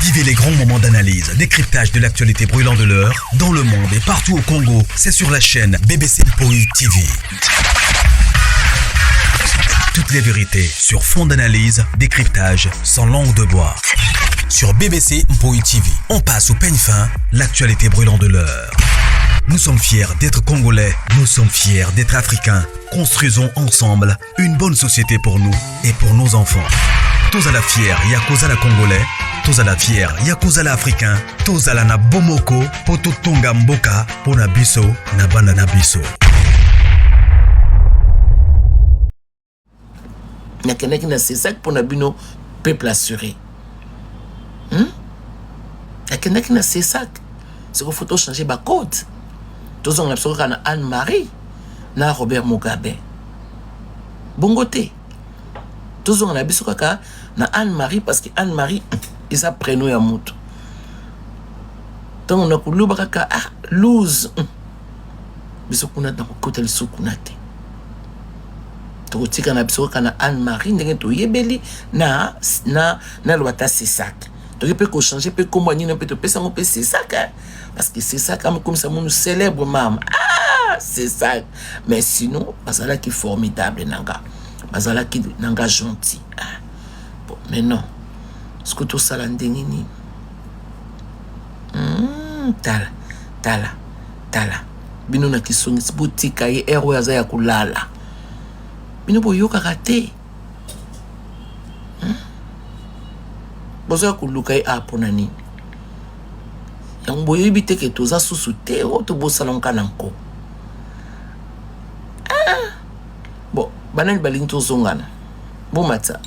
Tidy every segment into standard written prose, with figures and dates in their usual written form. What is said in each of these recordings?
Vivez les grands moments d'analyse, décryptage de l'actualité brûlante de l'heure, dans le monde et partout au Congo. C'est sur la chaîne BBC Mpoi TV. Toutes les vérités sur fond d'analyse, décryptage, sans langue de bois. Sur BBC Mpoi TV, on passe au peigne fin, l'actualité brûlante de l'heure. Nous sommes fiers d'être Congolais, nous sommes fiers d'être Africains. Construisons ensemble une bonne société pour nous et pour nos enfants. Tous à la fière, Yakozala Congolais, tous à la fière, Yakozala Africain, tous à la na Bomoko, poto tonga mboka, pona biso, na banda na biso. Nakenaki na sesak pona bino peuple assuré. Nakenaki na sesak. C'est qu'il faut changer ma code. Tous on a besoin de Anne-Marie, na Robert Mugabe. Bongoté. Tous on a besoin de Anne-Marie parce que Anne-Marie, ils a prénom ya mutu. Donc on a koulou baraka lose. Biso kuna na kotel sukunate. To tika na biso kana Anne-Marie ndenge to yebeli na lwata sesak. Tu peux changer, peut comment on peut te payer ça, on peut c'est ça, parce que c'est ça comme ça nous célèbre maman. Ah, c'est ça. Mais sinon, Bazala qui est formidable nanga, Bazala qui nanga gentil. Ah. Bon, mais non. Ce que tout ça là ndengini. Tala. Bino na kisongi boutique ay ero ya za kulala. Bino boyoka kate. Bozo kuluka e apona nini yang boyo ibite ke toza susu te o to bosala nkananko bon banani balingi tozongana bo mata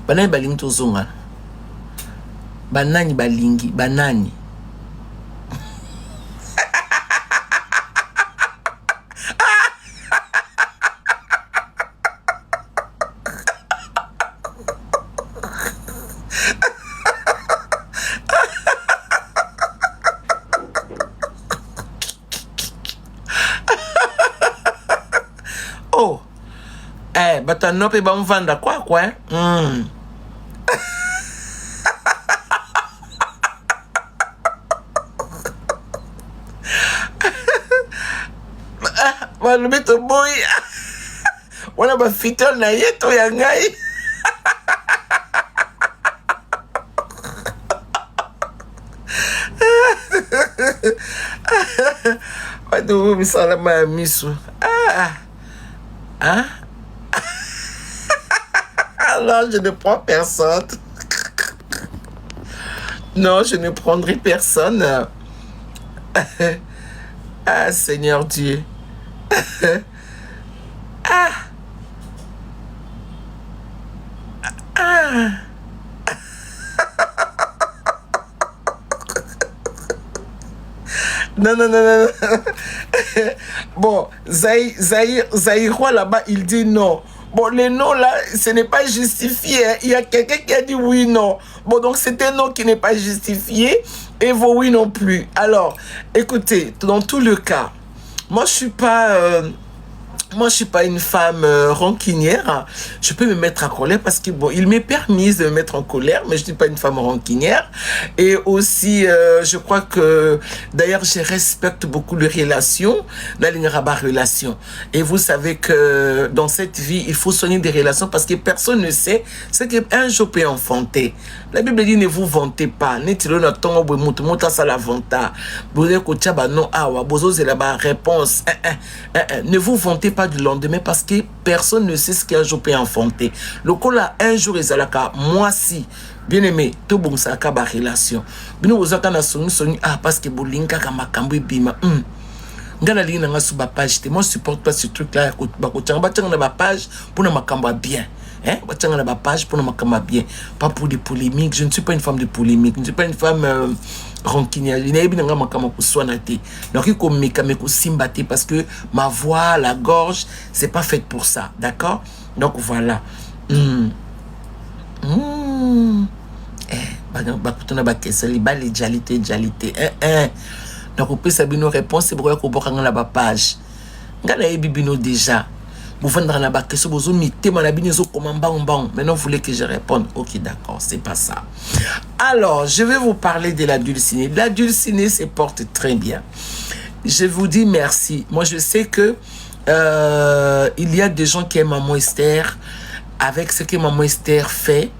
banani balingi tozongana banani Batanope ba mvanda kwa Balubeto boy wana ba fitol na yeto ya ngai Badu misala ma misu Alors, je ne prends personne. Non, je ne prendrai personne. Ah, Seigneur Dieu. Non. Bon, Zaïrois là-bas, il dit non. Bon, les noms là, ce n'est pas justifié. Il y a quelqu'un qui a dit oui, non. Bon, donc c'est un nom qui n'est pas justifié et vos oui non plus. Alors, écoutez, dans tout le cas, moi je suis pas une femme rancunière. Je peux me mettre en colère parce que bon, il m'est permis de me mettre en colère, mais je ne suis pas une femme rancunière. Et aussi, je crois que d'ailleurs, je respecte beaucoup les relations, la ligne rabat relation. Et vous savez que dans cette vie, il faut soigner des relations parce que personne ne sait ce qu'un jour peut enfanter. La Bible dit ne vous vantez pas. Ne vous vantez pas du lendemain parce que personne ne sait ce qu'un jour peut enfanter. Le cola un jour est à la moi si bien aimé tout bon ça ka ba relation. Bino ozaka na soni parce que bolinga ka makambo bima. Ngana linga nga suba page te moi supporte pas ce truc là ba ko tanga na ba page pour na makambo bien. Ba tanga na ba page pour na makambo bien. Pas pour des polémiques, je ne suis pas une femme de polémique, je ne suis pas une femme rancunière. Donc il faut me simbater parce que ma voix, la gorge, c'est pas fait pour ça, d'accord? Donc voilà. Donc on peut savoir nos réponses, c'est pour qu'on la page. Ngana bibino déjà. Vous vendrez dans la question, vous mettez mon habit, comment Maintenant, vous voulez que je réponde. Ok, d'accord, c'est pas ça. Alors, je vais vous parler de la dulcinée. La dulcinée se porte très bien. Je vous dis merci. Moi, je sais que il y a des gens qui aiment Maman Esther. Avec ce que Maman Esther fait,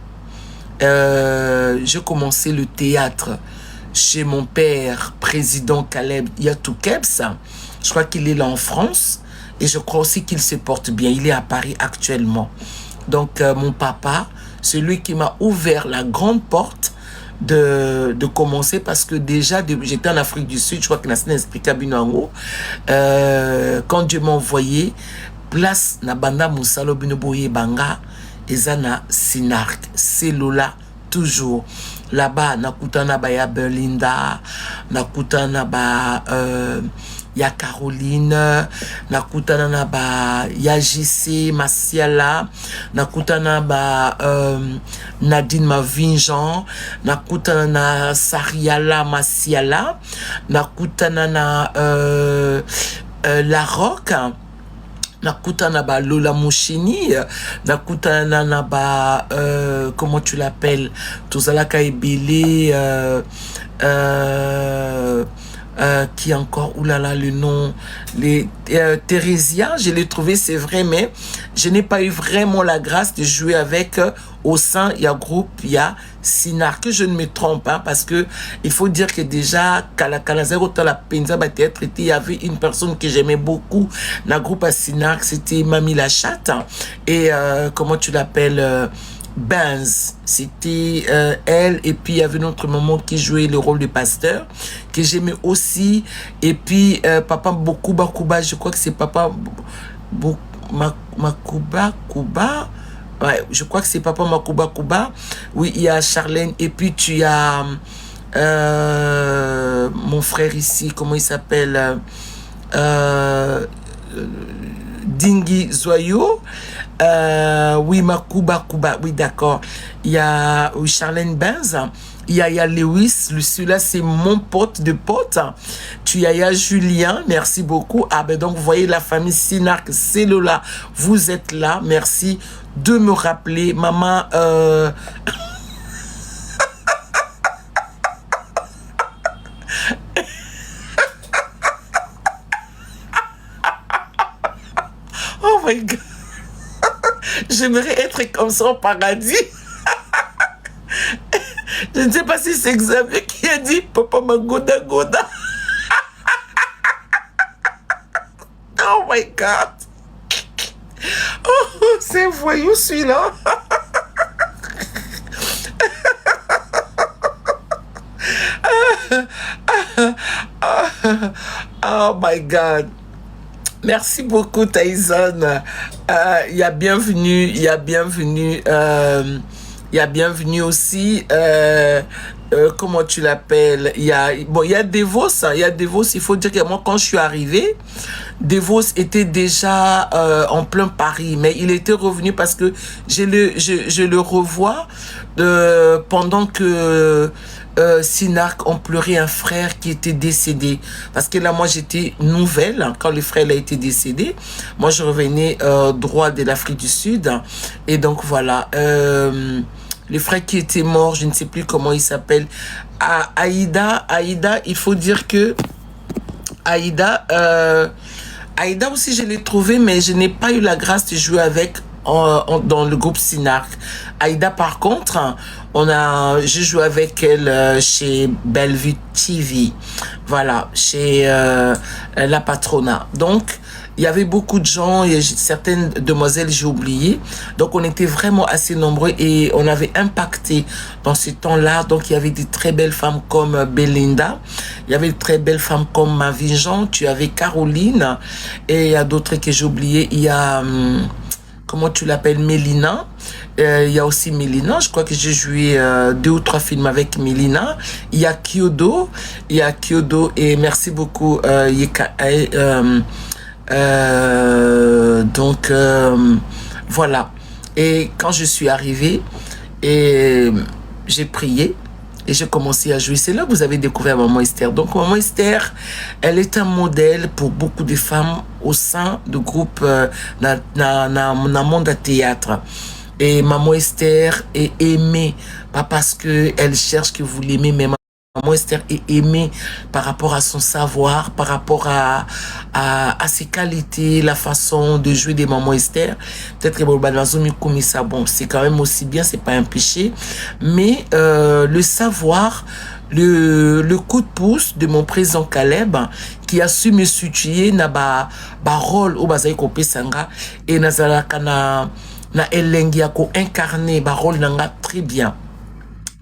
j'ai commencé le théâtre chez mon père, président Caleb Yatoukebs. Je crois qu'il est là en France. Et je crois aussi qu'il se porte bien. Il est à Paris actuellement. Donc, mon papa, c'est lui qui m'a ouvert la grande porte de commencer, parce que déjà, j'étais en Afrique du Sud, je crois que Nassine expliqué à Binango. Quand Dieu m'a envoyé, place na banda Moussalo Binoboye Banga, ezana Sinark, c'est Lola, toujours. Là-bas, nakutana ba ya Belinda, nakutana ba ya Caroline, nakutana na ba ya JC Masiala, nakutana ba Nadine Mavinjan, nakutana na Sariala Masiala, nakutana na La Roque, nakutana ba Lola Mouchini, nakutana na ba comment tu l'appelles, Tozalaka Ebele, qui encore, oulala, le nom, les Thérésia, je l'ai trouvé, c'est vrai, mais je n'ai pas eu vraiment la grâce de jouer avec au sein, il y a groupe, il y a Sinar, que je ne me trompe pas, parce que il faut dire que déjà, il y avait une personne que j'aimais beaucoup dans le groupe à Sinar, c'était Mamie la chatte, et comment tu l'appelles, Benz, c'était elle, et puis il y avait notre maman qui jouait le rôle de pasteur, que j'aimais aussi, et puis papa Bokuba Kuba, je crois que c'est papa Makuba Kuba, ouais, je crois que c'est papa Makuba Kuba, oui, il y a Charlène, et puis tu as mon frère ici, comment il s'appelle, Dingi Zoyo, oui, Makuba Kuba, oui, d'accord. Il y a Charlène Benz, il y a Lewis, celui-là, c'est mon pote de pote. Tu as, il y a Julien, merci beaucoup. Ah, ben donc, vous voyez la famille Sinark, c'est Lola, vous êtes là, merci de me rappeler. Maman, oh my God. J'aimerais être comme ça au paradis. Je ne sais pas si c'est Xavier qui a dit Papa Magoda Goda. Oh my God. Oh, c'est voyou celui-là. Oh my God. Merci beaucoup, Tyson. Il y a bienvenue, il y a bienvenue, il y a bienvenue aussi. Comment tu l'appelles? Il y a Devos, il y a Devos. Il faut dire que moi, quand je suis arrivé, Devos était déjà en plein Paris, mais il était revenu parce que je le revois pendant que Sinark ont pleuré un frère qui était décédé. Parce que là, moi, j'étais nouvelle hein, quand le frère a été décédé. Moi, je revenais droit de l'Afrique du Sud. Et donc, voilà. Le frère qui était mort, je ne sais plus comment il s'appelle. Aïda, il faut dire que Aïda aussi, je l'ai trouvé, mais je n'ai pas eu la grâce de jouer avec dans le groupe Sinark. Aïda, par contre, j'ai joué avec elle chez Bellevue TV. Voilà, chez La Patrona. Donc, il y avait beaucoup de gens, et certaines demoiselles, j'ai oublié. Donc, on était vraiment assez nombreux et on avait impacté dans ce temps-là. Donc, il y avait des très belles femmes comme Belinda. Il y avait de très belles femmes comme Mavinjan. Tu avais Caroline. Et il y a d'autres que j'ai oublié. Il y a, comment tu l'appelles, Mélina. Il y a aussi Mélina. Je crois que j'ai joué 2 ou 3 films avec Mélina. Il y a Kyodo. Et merci beaucoup, donc voilà. Et quand je suis arrivée et j'ai prié, et j'ai commencé à jouer. C'est là que vous avez découvert Maman Esther. Donc Maman Esther, elle est un modèle pour beaucoup de femmes au sein de groupes dans monde de théâtre. Et Maman Esther est aimée, pas parce qu'elle cherche que vous l'aimez, mais Maman Esther est aimée par rapport à son savoir, par rapport à ses qualités, la façon de jouer des Maman Esther. Peut-être que bon, c'est quand même aussi bien, c'est pas un péché, mais le savoir, le coup de pouce de mon président Caleb, qui a su me situer na ba rôle au bazai kopé sanga et nazalaka na elengi ya ko incarner ba rôle nanga très bien.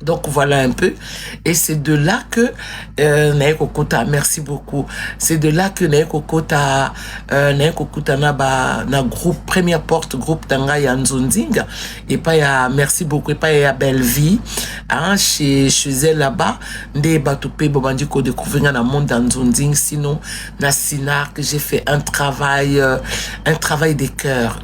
Donc voilà un peu, et c'est de là que Naeko Kota, merci beaucoup. C'est de là que Naeko Kota na groupe première porte groupe tanga ya Nzonding, et pas ya merci beaucoup, et pas ya Belle Vie, hein, chez elle là-bas, nde batupe bobandi ko découvrir na monde Nzonding, sinon na Sinar que j'ai fait un travail des cœurs.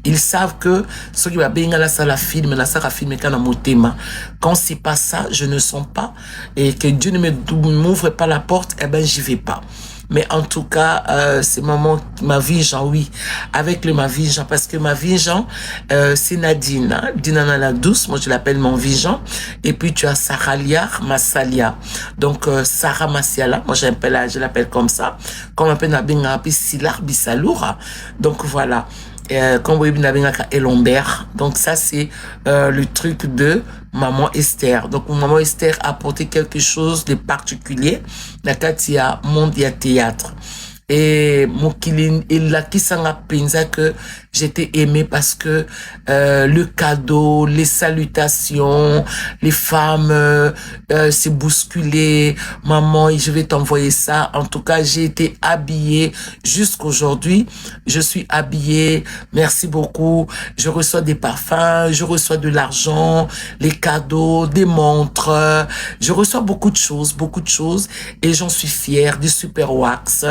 Ils savent que ce qui va bien la salle film, la salle film kana motema. Quand c'est pas ça, je ne sens pas, et que Dieu ne m'ouvre pas la porte, eh ben j'y vais pas. Mais en tout cas, c'est ma vie Jean, oui, avec le ma vie Jean, parce que ma vie Jean, c'est Nadine, hein? Dinana la douce, moi je l'appelle mon vie Jean, et puis tu as Sarah Liar Massalia, donc Sarah Massiala, moi je l'appelle comme ça, comme un peu Nabinga Silar Bissaloura, donc voilà. Comme vous voyez, Elombert. Donc ça, c'est le truc de Maman Esther. Donc Maman Esther a apporté quelque chose de particulier. Nakatia Mondia Théâtre. Et Mokilin, il a qui s'en a pensé que j'étais aimée parce que le cadeau, les salutations, les femmes s'est bousculé. Maman, je vais t'envoyer ça. En tout cas, j'ai été habillée jusqu'aujourd'hui. Je suis habillée. Merci beaucoup. Je reçois des parfums, je reçois de l'argent, les cadeaux, des montres. Je reçois beaucoup de choses, et j'en suis fière. Du super wax.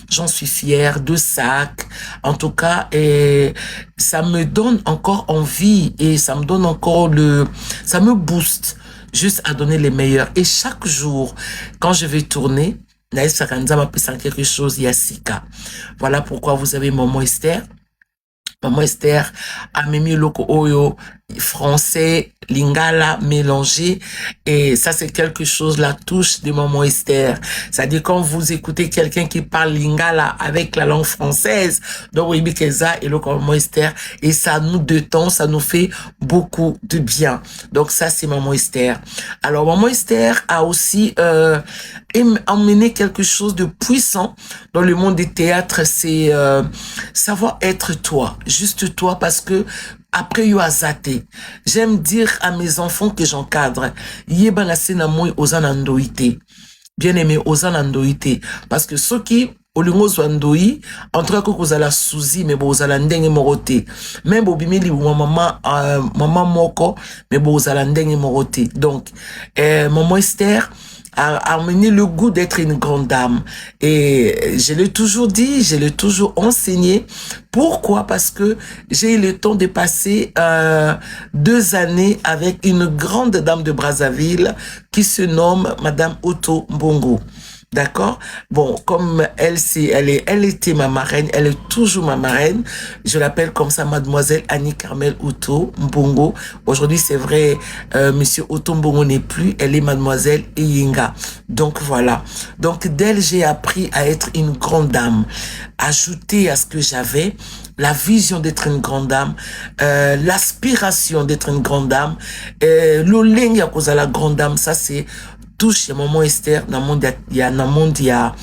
J'en suis fière, de sacs. En tout cas, et ça me donne encore envie, et ça me donne encore ça me booste juste à donner les meilleurs. Et chaque jour, quand je vais tourner, Naïs m'a quelque chose, Yassika. Voilà pourquoi vous avez Maman Esther. Maman Esther a mis loko oyo français, lingala mélangé, et ça c'est quelque chose, la touche de Maman Esther. C'est-à-dire quand vous écoutez quelqu'un qui parle lingala avec la langue française, donc oui, Bikeza et le Maman Esther, et ça nous détend, ça nous fait beaucoup de bien. Donc ça c'est Maman Esther. Alors Maman Esther a aussi emmené quelque chose de puissant dans le monde des théâtres, c'est savoir être toi, juste toi, parce que après yo azate, j'aime dire à mes enfants que j'encadre, yeba na sena moi ozanandoite, bien aimé ozanandoite, parce que ceux qui olingo zwandoi entre ko kozala suzi mais bozala ndenge morote, même bobimeli maman moko mais bozala ndenge morote. Donc Maman Esther a amené le goût d'être une grande dame. Et je l'ai toujours dit, je l'ai toujours enseigné. Pourquoi? Parce que j'ai eu le temps de passer 2 années avec une grande dame de Brazzaville qui se nomme Madame Otto Mbongo. D'accord? Bon, comme elle était ma marraine, elle est toujours ma marraine. Je l'appelle comme ça, Mademoiselle Annie Carmel Otto Mbongo. Aujourd'hui, c'est vrai, Monsieur Otto Mbongo n'est plus, elle est Mademoiselle Eyinga. Donc voilà. Donc d'elle, j'ai appris à être une grande dame. Ajouter à ce que j'avais, la vision d'être une grande dame, l'aspiration d'être une grande dame, l'oleng à cause de la grande dame, ça c'est touche Maman Esther dans monde il y a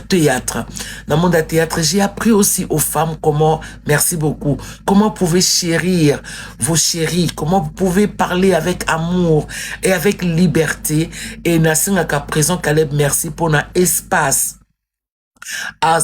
théâtre. Dans monde théâtre, j'ai appris aussi aux femmes comment, merci beaucoup, comment vous pouvez chérir vos chéris, comment vous pouvez parler avec amour et avec liberté. Et Nassingaka présent Caleb, merci pour un espace. À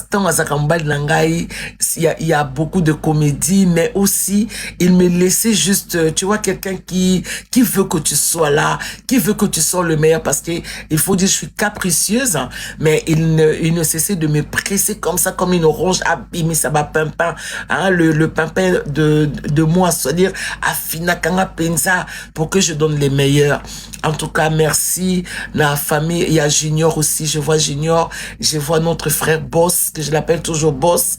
il y a beaucoup de comédie, mais aussi il me laissait juste, tu vois, quelqu'un qui veut que tu sois là, qui veut que tu sois le meilleur, parce que il faut dire je suis capricieuse, mais il ne cessait de me presser comme ça, comme une orange abîmée, ça va pimpin, hein, le pimpin de moi, c'est-à-dire affina kanga pensa pour que je donne les meilleurs. En tout cas, merci. La famille, il y a Junior aussi. Je vois Junior. Je vois notre frère Boss, que je l'appelle toujours Boss.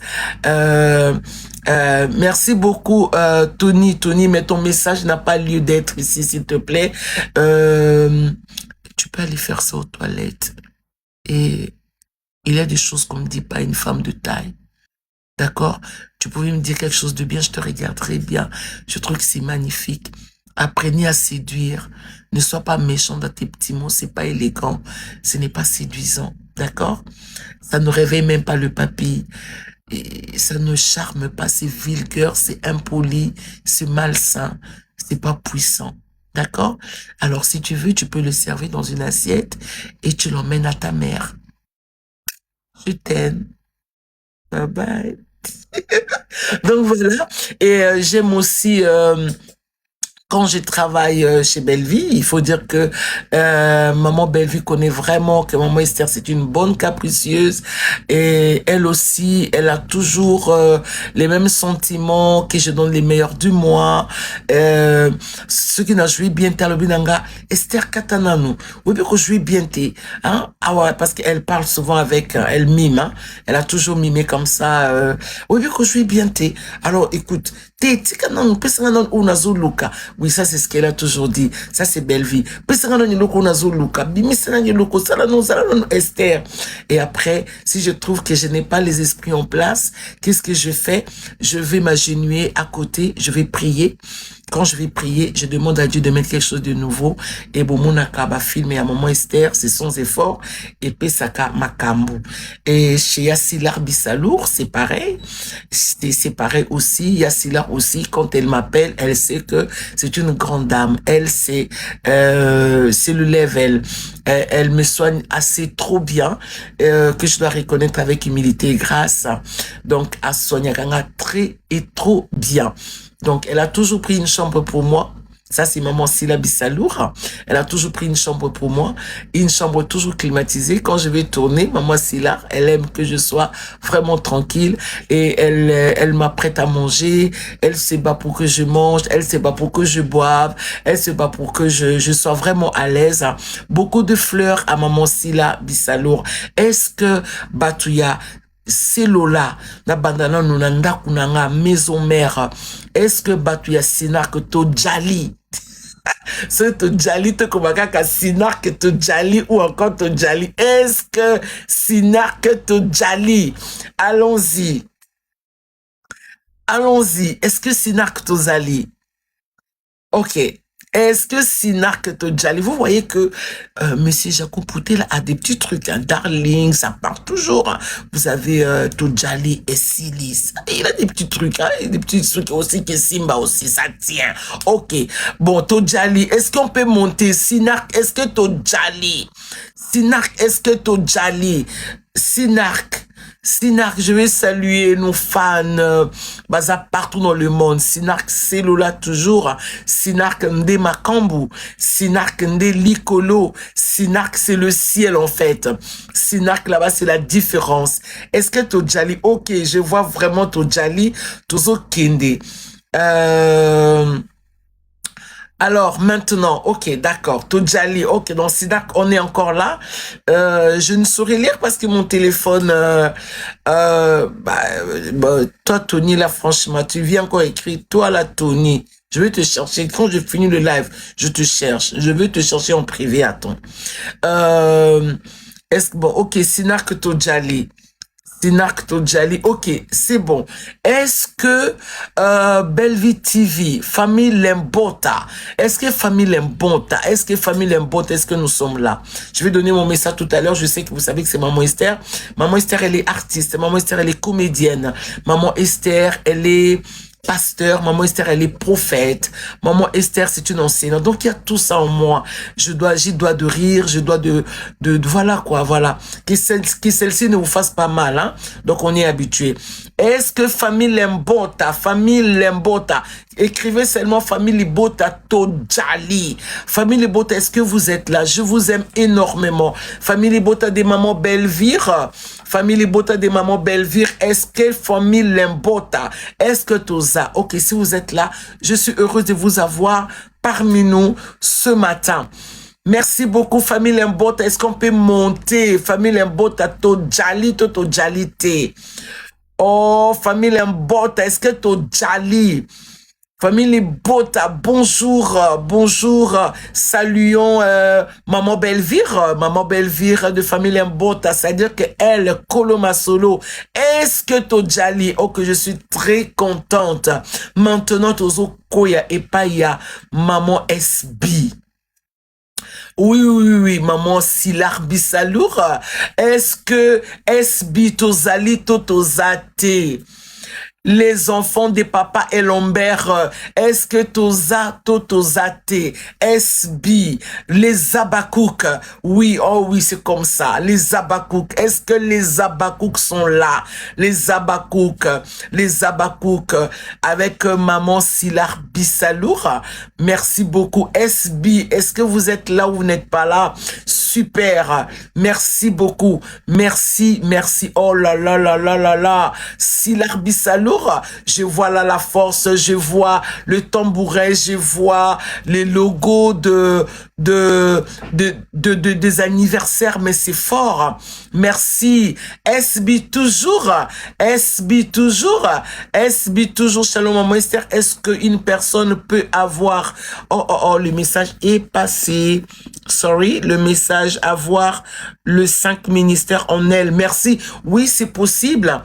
Merci beaucoup, Tony. Tony, mais ton message n'a pas lieu d'être ici, s'il te plaît. Tu peux aller faire ça aux toilettes. Et il y a des choses qu'on ne dit pas à une femme de taille. D'accord? Tu pouvais me dire quelque chose de bien, je te regarderai bien. Je trouve que c'est magnifique. Apprenez à séduire. Ne sois pas méchant dans tes petits mots, c'est pas élégant. Ce n'est pas séduisant. D'accord? Ça ne réveille même pas le papy. Et ça ne charme pas, c'est vulgaire, c'est impoli, c'est malsain, c'est pas puissant. D'accord? Alors, si tu veux, tu peux le servir dans une assiette et tu l'emmènes à ta mère. Je t'aime. Bye bye. Donc voilà. Et j'aime aussi quand je travaille chez Belleville, il faut dire que maman Belleville connaît vraiment que maman Esther, c'est une bonne capricieuse. Et elle aussi, elle a toujours les mêmes sentiments, que je donne les meilleurs du mois. Ce qui n'a joué bien, Talobinanga, Esther Katananu. Oui, bien que jouer bien, hein? Ah ouais, parce qu'elle parle souvent avec, elle mime, hein? Elle a toujours mimé comme ça. Oui, bien que jouer bien, Alors, écoute, oui, ça, c'est ce qu'elle a toujours dit. Ça, c'est Belleville. Esther. Et après, si je trouve que je n'ai pas les esprits en place, qu'est-ce que je fais? Je vais m'agenouiller à côté, je vais prier. Quand je vais prier, je demande à Dieu de mettre quelque chose de nouveau. Et bon, mon akaba filmé à maman Esther, c'est son effort. Et Pesaka Makambu. Et chez Yassilar Bissalour, c'est pareil. C'est pareil aussi. Yassilar aussi, quand elle m'appelle, elle sait que c'est une grande dame. Elle, c'est le level. Elle me soigne assez trop bien, que je dois reconnaître avec humilité et grâce. Donc, à Sonia Ganga, très et trop bien. Donc, elle a toujours pris une chambre pour moi. Ça, c'est maman Sila Bissalour. Elle a toujours pris une chambre pour moi. Une chambre toujours climatisée. Quand je vais tourner, maman Sila, elle aime que je sois vraiment tranquille. Et elle m'apprête à manger. Elle se bat pour que je mange. Elle se bat pour que je boive. Elle se bat pour que je sois vraiment à l'aise. Beaucoup de fleurs à maman Sila Bissalour. Est-ce que Batouya, c'est Lola, na bandana nunanda kunanga maison mère. Est-ce que Batouya Sinar que to jali? C'est to jali te komaka ka Sinar que to jali ou encore to jali? Est-ce que Sinar que to jali? Allons-y. Allons-y. Est-ce que Sinar que to jali? Ok. Est-ce que Sinar que to jali? Vous voyez que Monsieur Jacob Poutel a des petits trucs, hein. Darling, ça part toujours. Hein. Vous avez to jali et Silis. Il a des petits trucs, hein. Des petits trucs aussi que Simba aussi, ça tient. Ok. Bon, to jali, est-ce qu'on peut monter? Sinar, est-ce que to jali? Sinar, est-ce que to jali? Sinark. Sinark, je vais saluer nos fans baza partout dans le monde. Sinark, c'est Lola toujours. Sinark Nde Makambu. Sinark Nde Likolo. Sinark, c'est le ciel en fait. Sinark, là-bas, c'est la différence. Est-ce que Tojali, ok, je vois vraiment Tojali, Tozo Kende. Alors, maintenant, ok, d'accord, Tojali, ok, dans Sinak, on est encore là. Je ne saurais lire parce que mon téléphone, toi, Tony, là, franchement, tu viens encore écrire, toi, là, Tony, je vais te chercher. Quand je finis le live, je te cherche. Je vais te chercher en privé, attends. Ok, Sinak Tojali. Sinak Tojali, ok, c'est bon. Est-ce que Belleville TV, famille Lembota, est-ce que famille Lembota, est-ce que nous sommes là? Je vais donner mon message tout à l'heure. Je sais que vous savez que c'est Maman Esther. Maman Esther, elle est artiste. Maman Esther, elle est comédienne. Maman Esther, elle est pasteur. Maman Esther, elle est prophète. Maman Esther, c'est une enseignante. Donc, il y a tout ça en moi. J'y dois de rire, je dois de voilà quoi, voilà. Que celle-ci ne vous fasse pas mal, hein. Donc, on est habitué. Est-ce que famille Lembota, écrivez seulement famille Libota Tojali. Famille Libota, est-ce que vous êtes là? Je vous aime énormément. Famille Libota des mamans Belvire. Famille Libota des mamans Belvire. Est-ce que famille Lembota? Est-ce que Toza? Ok, si vous êtes là, je suis heureuse de vous avoir parmi nous ce matin. Merci beaucoup, famille Limbota. Est-ce qu'on peut monter? Famille Limbota, to jali, to jalite. Oh, famille Limbota, est-ce que to jali? Famille Bota, bonjour, bonjour, saluons Maman Belvire de famille Mbota, c'est-à-dire que elle, Koloma Solo, est-ce que Tojali, oh que je suis très contente, maintenant Tozo Koya et Paya, Maman SB. Oui, Maman Silar Bissalour, est-ce que SB Tozali Totozate? Les enfants de papa et Lambert, est-ce que Tozate, SB, les Abakouk, oui, oh oui, c'est comme ça, les Abakouk, est-ce que les Abakouk sont là? Les Abakouk, avec maman Silar Bissalour, merci beaucoup. SB, est-ce que vous êtes là ou vous n'êtes pas là? Super, merci beaucoup, merci, oh là, Silar Bissalour, je vois là la force, je vois le tambouret, je vois les logos des anniversaires, mais c'est fort. Merci. SB toujours, Shalom Maman Esther, est-ce qu'une personne peut avoir, oh, le message est passé. Sorry, le message avoir le 5 ministères en elle. Merci. Oui, c'est possible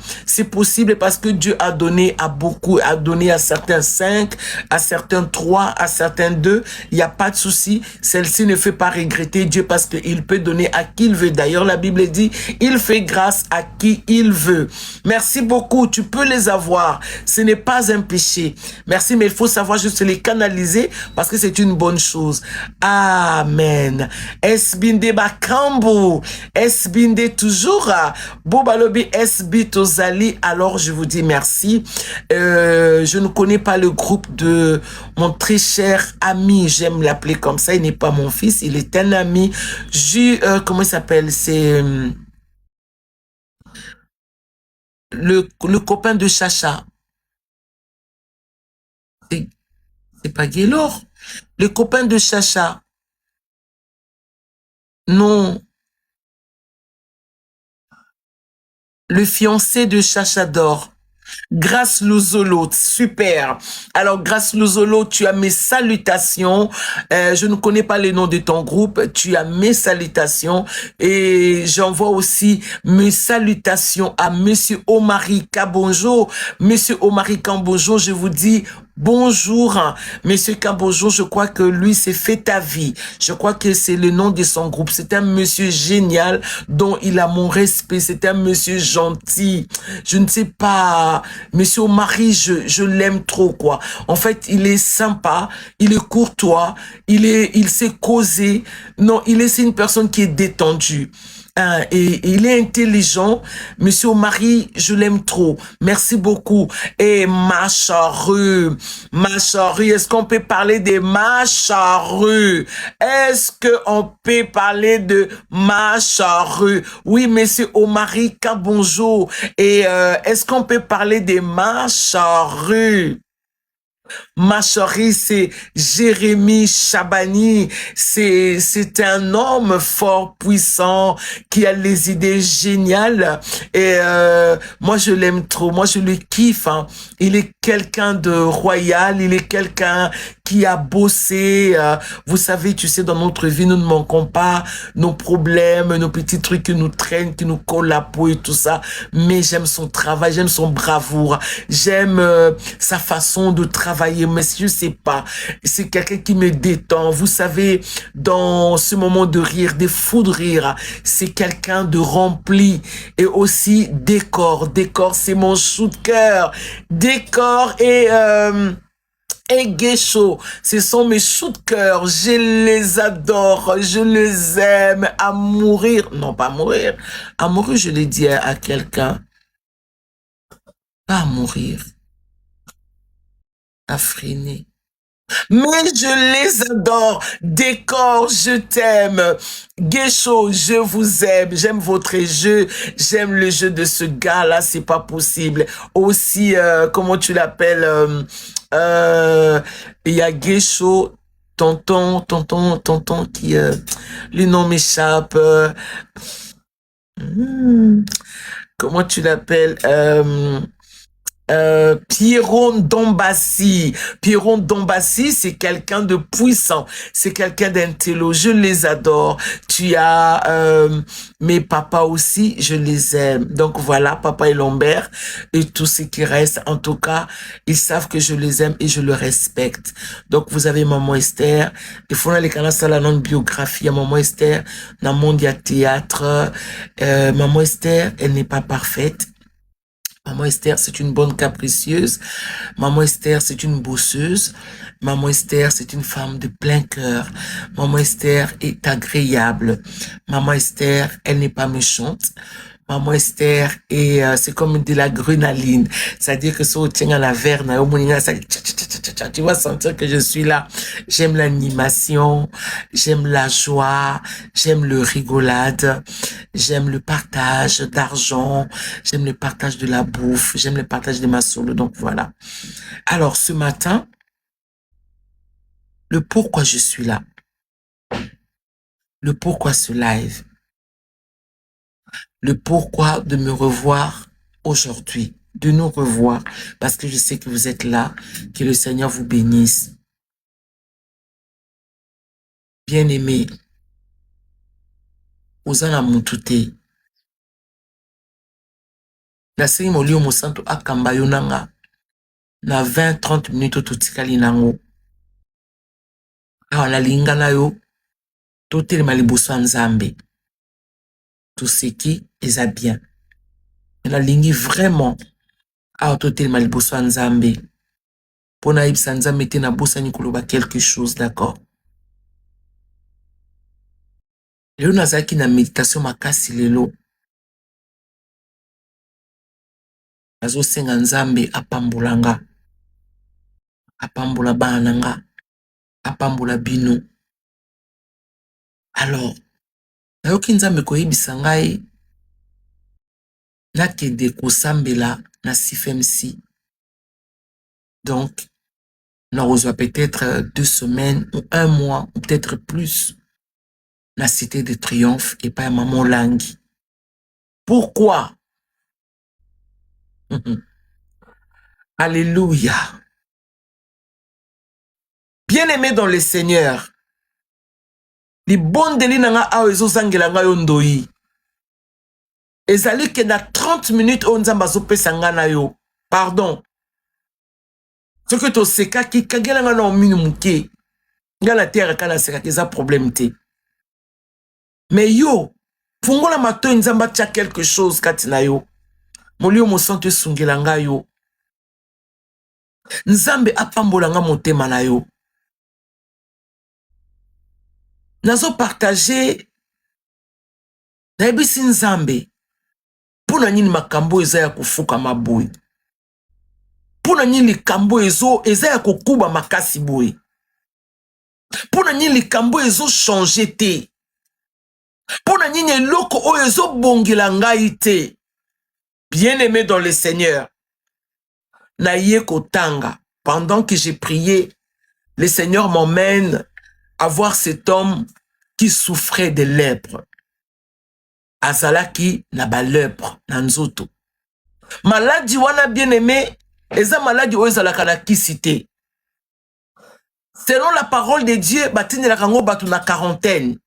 parce que Dieu a donné à beaucoup, a donné à certains 5, à certains 3, à certains 2. Il n'y a pas de souci. Celle-ci ne fait pas regretter Dieu parce qu'il peut donner à qui il veut. D'ailleurs, la Bible dit, il fait grâce à qui il veut. Merci beaucoup. Tu peux les avoir. Ce n'est pas un péché. Merci, mais il faut savoir juste les canaliser parce que c'est une bonne chose. Amen. Esbinde Bakambo. Esbinde toujours. Bobalobi Esbi Tozali. Alors, je vous dis merci. Je ne connais pas le groupe de mon très cher ami. J'aime l'appeler comme ça. Il n'est pas mon fils. Il est un ami. Comment il s'appelle? C'est le copain de Chacha. C'est pas Gaylor. Le copain de Chacha. Non. Le fiancé de Chacha d'or. Grâce Luzolo, super. Alors, Grâce Luzolo, tu as mes salutations. Je ne connais pas le nom de ton groupe. Tu as mes salutations. Et j'envoie aussi mes salutations à Monsieur Omari Kabonjo. Monsieur Omari Kabonjo, je vous dis bonjour, Monsieur Kabonjo. Je crois que lui, c'est Fait ta vie. Je crois que c'est le nom de son groupe. C'est un monsieur génial dont il a mon respect. C'est un monsieur gentil. Je ne sais pas, Monsieur Omari, je l'aime trop, quoi. En fait, il est sympa, il est courtois, il sait causer. Non, c'est une personne qui est détendue. Et il est intelligent. Monsieur Omari, je l'aime trop. Merci beaucoup. Et ma charrue, est-ce qu'on peut parler de ma charrue? Est-ce qu'on peut parler de ma charrue? Oui, monsieur Omari, bonjour. Et est-ce qu'on peut parler de ma charrue? Ma chérie, c'est Jérémy Chabani. C'est un homme fort, puissant, qui a les idées géniales. Et moi, je l'aime trop. Moi, je le kiffe. Hein. Il est quelqu'un de royal. Il est quelqu'un qui a bossé. Vous savez, tu sais, dans notre vie, nous ne manquons pas nos problèmes, nos petits trucs qui nous traînent, qui nous collent la peau et tout ça. Mais j'aime son travail, j'aime son bravoure. J'aime sa façon de travailler. Mais je sais pas, c'est quelqu'un qui me détend. Vous savez, dans ce moment de rire, des fous de rire, c'est quelqu'un de rempli. Et aussi décor. Décor, c'est mon chou de cœur. Décor et Guécho, ce sont mes choux de cœur, je les adore, je les aime à mourir. Non, pas à mourir. À mourir, je l'ai dit à quelqu'un. Pas à mourir. À freiner. Mais je les adore. Décor, je t'aime. Guécho, je vous aime. J'aime votre jeu. J'aime le jeu de ce gars-là. C'est pas possible. Aussi, comment tu l'appelles? Il y a Guécho. tonton qui, le nom m'échappe. Comment tu l'appelles? Pierron Dombassi. Pierron Dombassi, c'est quelqu'un de puissant. C'est quelqu'un d'intello. Je les adore. Tu as mes papas aussi, je les aime. Donc voilà, papa et Lambert et tous ceux qui restent. En tout cas, ils savent que je les aime et je le respecte. Donc vous avez maman Esther. Il faut aller canaux à la non biographie à maman Esther. Dans le monde il y a théâtre. Maman Esther, elle n'est pas parfaite. Maman Esther, c'est une bonne capricieuse. Maman Esther, c'est une bosseuse. Maman Esther, c'est une femme de plein cœur. Maman Esther est agréable. Maman Esther, elle n'est pas méchante. Maman Esther est, c'est comme de la grenaline. C'est-à-dire que si on tient à la verne, tu vas sentir que je suis là. J'aime l'animation, j'aime la joie, j'aime le rigolade, j'aime le partage d'argent, j'aime le partage de la bouffe, j'aime le partage de ma solo. Donc voilà. Alors ce matin, le pourquoi je suis là, le pourquoi ce live, le pourquoi de me revoir aujourd'hui, de nous revoir, parce que je sais que vous êtes là, que le Seigneur vous bénisse. Bien-aimé, Ozana Moutouté, na sengi molio mosanto akamba yo nanga, na 20-30 minutes totikali nango. Awa na lingana yo, totelema liboso ya Nzambe. Tout ce qui est bien. Na lingi vraiment, awa totelema liboso ya Nzambe. Pona ibsa Nzambe te na bosani koloba quelque chose, d'accord? Lelo nazaki na méditation makasi lelo. Nazo senga Nzambe apambulanga. Apambula bana nga. Apambula bino. Alors, nayoki Nzambe koyebisa ngai nakende kosambela na CFMC. Donc, on reçoit peut-être 2 semaines ou 1 mois ou peut-être plus la cité de triomphe et pas maman Langi. Pourquoi? Alléluia. Bien-aimé dans le Seigneur, les bonnes délits nanga a ezo zangelanga yondoi. Ezali que na 30 minutes on zambazo pesanga na yo. Pardon. Ce que to seka ki kagelanga na minu muke. Ngala terre kana seka ki za problème te. Mais yo, fungola mato nzamba tia quelque chose katina yo. Molio mosanto sungelanga yo. Nzambe apambolanga motema na yo. Nazo partager na ebisi Nzambe. Pona nini makambo eza ya kufuka maboy. Pona nini likambo eza ya kokuba makasi boy. Pona nini likambo ezo changer te. Pona nini eloko o ezo bongela ngai te. Bien-aimé dans le Seigneur. Na ye kotanga. Pendant que j'ai prié, le Seigneur m'emmène à voir cet homme qui souffrait de lèpre. Azalaki na ba lèpre na nzoto. Maladie wana bien-aimé, eza maladie o ezalaka na kisite. Selon la parole de Dieu, batine la kango batu na quarantaine.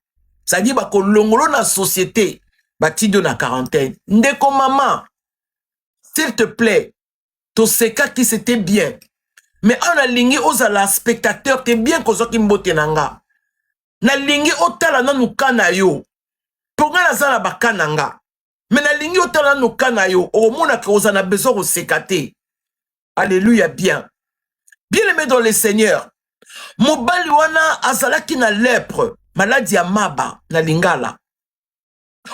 C'est-à-dire bako longolo na société, batido na quarantaine. Ndeko maman, s'il te plaît, to seka qui c'était bien. Mais en la ligne ozala spectateur, t'es bien kozo ki mbote nanga. Na ligne otala na nukana yo. Ponga na zala bakananga. Mais na ligne otala na nukana yo. Au mona que ozana besoin de sekate. Alléluia bien. Bien aimé dans le Seigneur. Mobali wana azalaki na lèpre. Maladie à maba na lingala.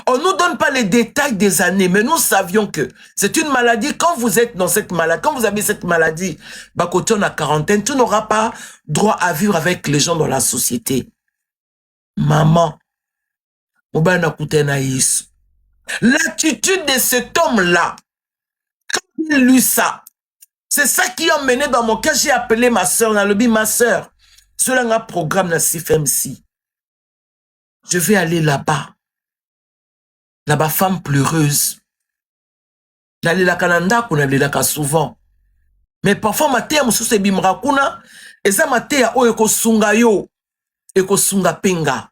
On ne nous donne pas les détails des années, mais nous savions que c'est une maladie. Quand vous êtes dans cette maladie, quand vous avez cette maladie, bakote on a quarantaine, tu n'auras pas droit à vivre avec les gens dans la société. Maman, l'attitude de cet homme-là, quand il lut ça, c'est ça qui a mené dans mon cas, j'ai appelé ma soeur, on a le dit ma soeur. Cela un programme na CFMC. Je vais aller là-bas. Là-bas, femme pleureuse. N'allez la Canada, qu'on allait là souvent. Mais parfois, ma terre, moussou se bimra kuna, et ça ma terre, oh, eko sunga yo, eko sunga penga.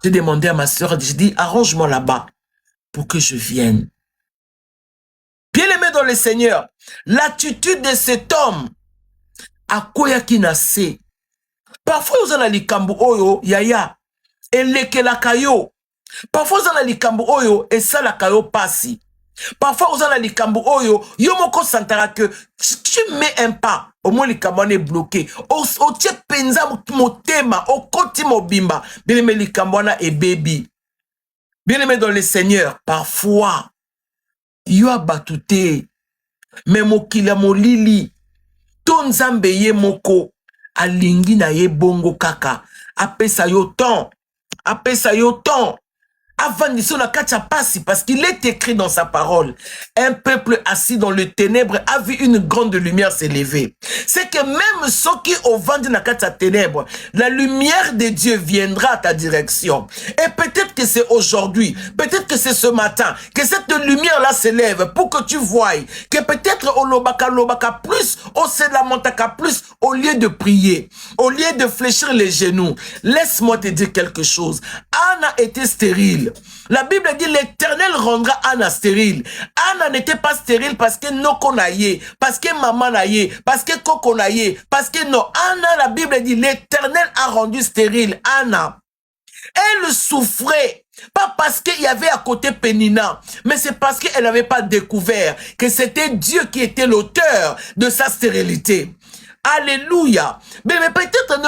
J'ai demandé à ma soeur, j'ai dit, arrange-moi là-bas pour que je vienne. Bien-aimé dans le Seigneur, l'attitude de cet homme, à koya kinase. Parfois, vous en avez likambu oyo, yaya, et lekela kayo. Parfois, vous en avez likambu oyo, et ça la kayo passi. Parfois, vous en avez likambu oyo, yomoko santara que tu mets un pas, au moins likambu est bloqué. Au tche penza motema, au koti mobimba, bien-aimé likambu et baby. Bien-aimé dans le Seigneur, parfois, yo a batute, mais mokila molili, ton nzambe ye moko, alingi na ye bongo kaka, apesa yo temps, avant d'y la kacha passi, parce qu'il est écrit dans sa parole, un peuple assis dans le ténèbre a vu une grande lumière s'élever. C'est que même ceux qui au vent de la kacha ténèbre, la lumière de Dieu viendra à ta direction. Et peut-être que c'est aujourd'hui, peut-être que c'est ce matin, que cette lumière-là s'élève pour que tu voies, que peut-être au lobaka plus, au selamantaka plus, au lieu de prier, au lieu de fléchir les genoux. Laisse-moi te dire quelque chose. Anna était stérile. La Bible dit l'Éternel rendra Anna stérile. Anna n'était pas stérile parce que Noko naye, parce que maman naye, parce que Koko naye, parce que non. Anna, la Bible dit l'Éternel a rendu stérile Anna. Elle souffrait, pas parce qu'il y avait à côté Pénina, mais c'est parce qu'elle n'avait pas découvert que c'était Dieu qui était l'auteur de sa stérilité. Alléluia. Mais peut-être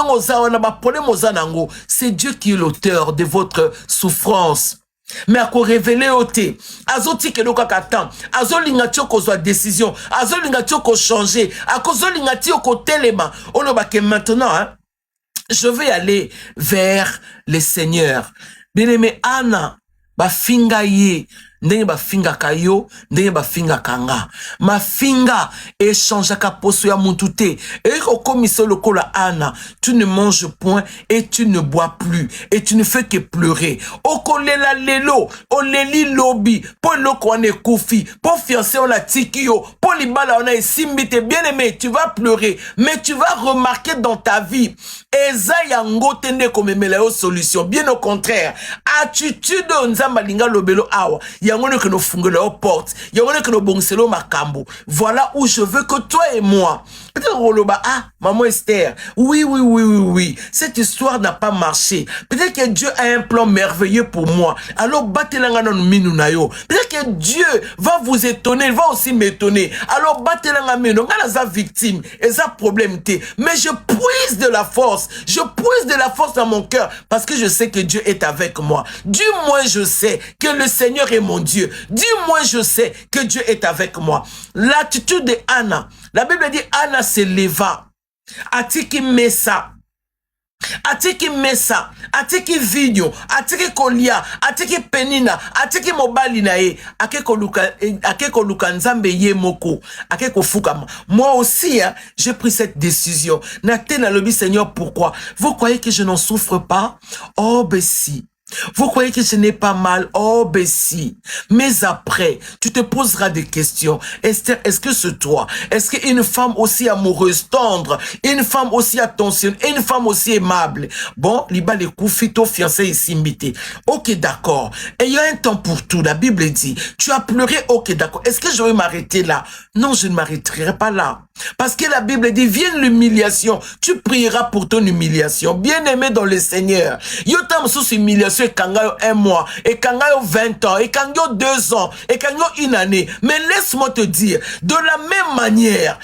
c'est Dieu qui est l'auteur de votre souffrance. Mais à quoi révéler ôté, azoti que l'on attend, azolingatio qu'on soit décision, azolingatio qu'on changer, à cause lingatio qu'on téléma. On va que maintenant, hein, je vais aller vers le Seigneur. Bien-aimé Anna, ba finga ye, ndenge ba finga kayo, ndenge ba finga kanga. Ma finga échange ka poso ya mutute. Et au commissaire le kola Anna, tu ne manges point et tu ne bois plus et tu ne fais que pleurer. O kolela lelo, o leli lobi, po loko ane koufi, po fiancé on a tikio, po libala on a simbite. Bien-aimé, tu vas pleurer, mais tu vas remarquer dans ta vie, eza yango tende komemela yo solution. Bien au contraire, attitude nzamba linga lobelo awa. Yangono que nous fungela aux portes. Yangono que nous bongselo makambo. Voilà où je veux que toi et moi. Peut-être Roloba, ah, maman Esther. Oui. Cette histoire n'a pas marché. Peut-être que Dieu a un plan merveilleux pour moi. Alors, battez-la dans minunayo. Peut-être que Dieu va vous étonner, il va aussi m'étonner. Alors, battez-la minunayo. On a sa victime et sa problème. Mais je puise de la force. Je puise de la force dans mon cœur parce que je sais que Dieu est avec moi. Du moins, je sais que le Seigneur est mon Dieu. Du moins, je sais que Dieu est avec moi. L'attitude de Anna. La Bible dit Anna se leva. Atiki mesa. Atiki mesa. Atiki vigno. Atiki kolia. Atiki penina. Atiki mobali na ye. Akeko luka nzambe ye moko. Akeko fukama. Moi aussi, hein, j'ai pris cette décision. Natena lobi Seigneur, pourquoi? Vous croyez que je n'en souffre pas? Oh, ben si. Vous croyez que ce n'est pas mal? Oh, ben si. Mais après, tu te poseras des questions. Esther, est-ce que c'est toi? Est-ce qu'une femme aussi amoureuse, tendre, une femme aussi attentionnée, une femme aussi aimable? Bon, liba les koufito fiancé et simbité. Ok, d'accord. Et il y a un temps pour tout. La Bible dit, tu as pleuré, ok, d'accord. Est-ce que je vais m'arrêter là? Non, je ne m'arrêterai pas là. Parce que la Bible dit, vienne l'humiliation, tu prieras pour ton humiliation. Bien-aimé dans le Seigneur. Yotam sous humiliation et kangayo 1 mois, et kangayo 20 ans, et kangayo 2 ans, et kangayo 1 année. Mais laisse-moi te dire, de la même manière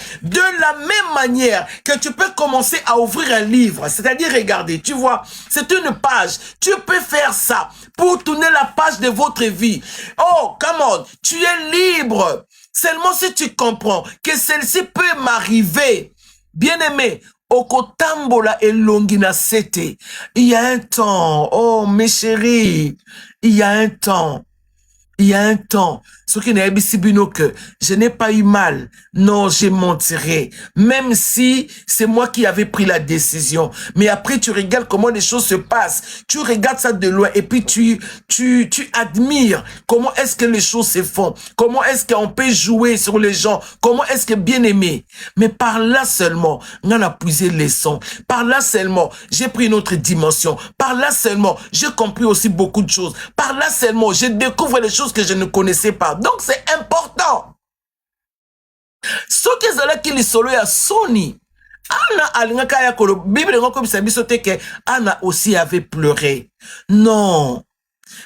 que tu peux commencer à ouvrir un livre, c'est-à-dire regarder, tu vois, c'est une page. Tu peux faire ça pour tourner la page de votre vie. Oh, come on, tu es libre. Seulement si tu comprends que celle-ci peut m'arriver. Bien-aimé, Okotambola et Longina Sete. Il y a un temps, oh mes chéris, il y a un temps. Ce qui n'est pas que je n'ai pas eu mal. Non, je mentirai. Même si c'est moi qui avais pris la décision. Mais après, tu regardes comment les choses se passent. Tu regardes ça de loin et puis tu admires comment est-ce que les choses se font. Comment est-ce qu'on peut jouer sur les gens. Comment est-ce que bien aimé. Mais par là seulement, on a puisé les sons. Par là seulement, j'ai pris une autre dimension. Par là seulement, j'ai compris aussi beaucoup de choses. Par là seulement, je découvre les choses que je ne connaissais pas. Donc, c'est important. Ce que zala qui les solo ya Sony. Anna alingaka ya kolo. Bible comme ça bisote que Anna aussi avait pleuré. Non.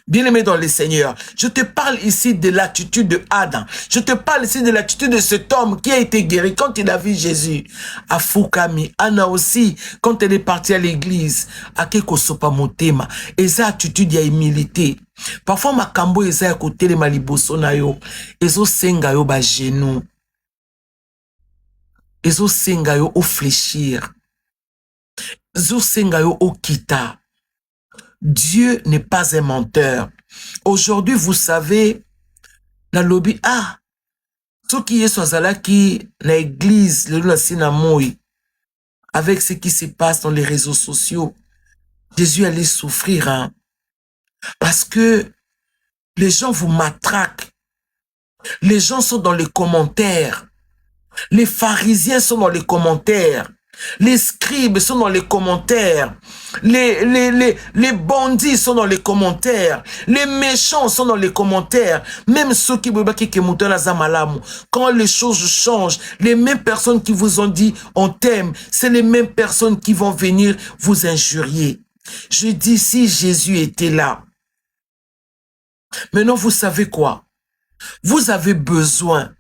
Bien-aimé dans le Seigneur, je te parle ici de l'attitude de Adam. Je te parle ici de l'attitude de cet homme qui a été guéri quand il a vu Jésus. À Fukami, Anna aussi, quand elle est partie à l'église, à Keko Sopa Motema, et sa attitude y a humilité. Parfois, ma kambo eza ya kote le maliboso na yo, ezo senga yo ba genou. Ezo senga yo au fléchir. Ezo senga yo au kita. Dieu n'est pas un menteur. Aujourd'hui, vous savez, la lobby, ce qui est sur qui l'église, le Sinamoui, avec ce qui se passe dans les réseaux sociaux, Jésus allait souffrir, hein, parce que les gens vous matraquent. Les gens sont dans les commentaires. Les pharisiens sont dans les commentaires. Les scribes sont dans les commentaires. Les bandits sont dans les commentaires. Les méchants sont dans les commentaires. Même ceux qui quand les choses changent, les mêmes personnes qui vous ont dit on t'aime, c'est les mêmes personnes qui vont venir vous injurier. Je dis si Jésus était là. Maintenant, vous savez quoi? Vous avez besoin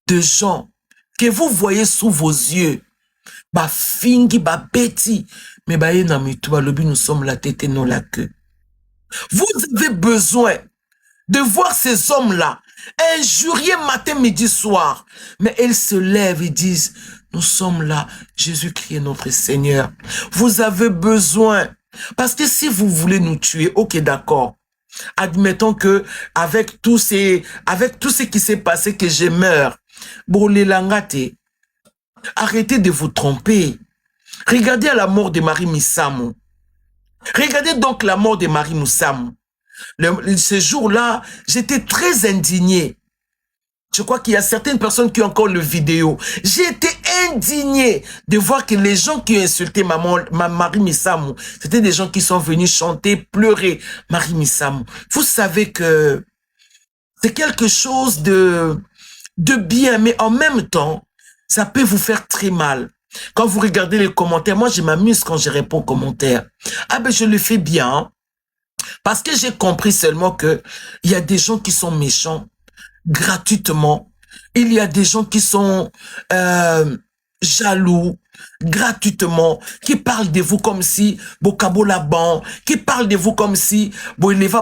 de gens que vous voyez sous vos yeux. Ba fingi, ba beti. Mais ba yena mitu, ba lobi, nous sommes la tête et non la queue. Vous avez besoin de voir ces hommes-là injurier matin, midi, soir. Mais ils se lèvent et disent, nous sommes là, Jésus-Christ est notre Seigneur. Vous avez besoin. Parce que si vous voulez nous tuer, ok, d'accord. Admettons que avec tout ce qui s'est passé, que je meurs. Bon, les langate. Arrêtez de vous tromper. Regardez à la mort de Marie Missamou. Regardez donc la mort de Marie Missamou. Ce jour-là, j'étais très indigné. Je crois qu'il y a certaines personnes qui ont encore le vidéo. J'ai été indigné de voir que les gens qui ont insulté Marie Missamou, c'était des gens qui sont venus chanter, pleurer Marie Missamou. Vous savez que c'est quelque chose de bien, mais en même temps, ça peut vous faire très mal. Quand vous regardez les commentaires, moi je m'amuse quand je réponds aux commentaires. Ah ben je le fais bien, parce que j'ai compris seulement que il y a des gens qui sont méchants gratuitement. Il y a des gens qui sont jaloux gratuitement, qui parlent de vous comme si Bokabo Laban, qui parlent de vous comme si Boileva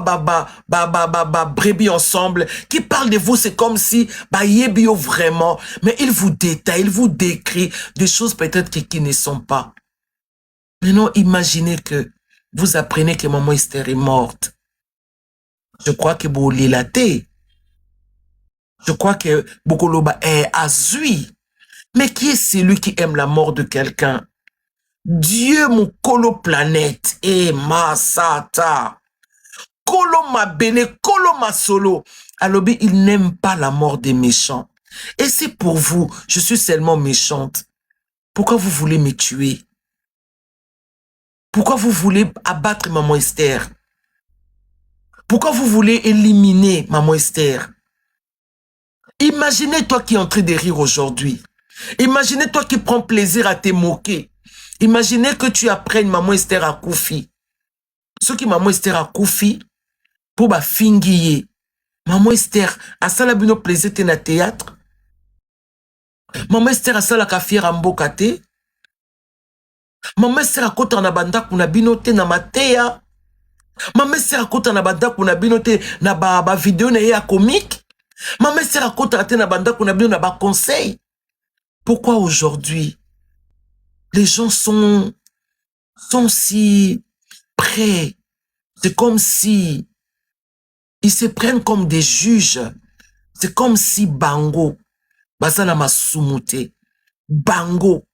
brebis ensemble, qui parlent de vous, c'est comme si Yebio vraiment, mais ils vous détaillent, ils vous décrivent des choses peut-être qui ne sont pas. Maintenant, imaginez que vous apprenez que maman Esther est morte. Je crois que Bolilate, je crois que Bokoloba est azui. Mais qui est celui qui aime la mort de quelqu'un? Dieu, mon colo planète. Masata. Kolo ma bene, kolo ma solo. Alors, il n'aime pas la mort des méchants. Et c'est pour vous, je suis seulement méchante. Pourquoi vous voulez me tuer? Pourquoi vous voulez abattre maman Esther? Pourquoi vous voulez éliminer maman Esther? Imaginez toi qui es en train de rire aujourd'hui. Imaginez toi qui prends plaisir à te moquer. Imaginez que tu apprennes maman Esther à Koufi. Ceux qui maman Esther à Koufi, pour ba fingiye. Maman Esther, à ça la bino plaisir te na théâtre. Maman Esther, à ça la kafier ambokate. Maman Esther, à kota na banda kuna bino te na matéa. Maman Esther, à kota na banda kuna bino te na ba vidéo na ya comique. Maman Esther, à kota na banda kuna bino na ba conseil. Pourquoi aujourd'hui, les gens sont si prêts? C'est comme si ils se prennent comme des juges C'est comme si bango, basana masumute, bango,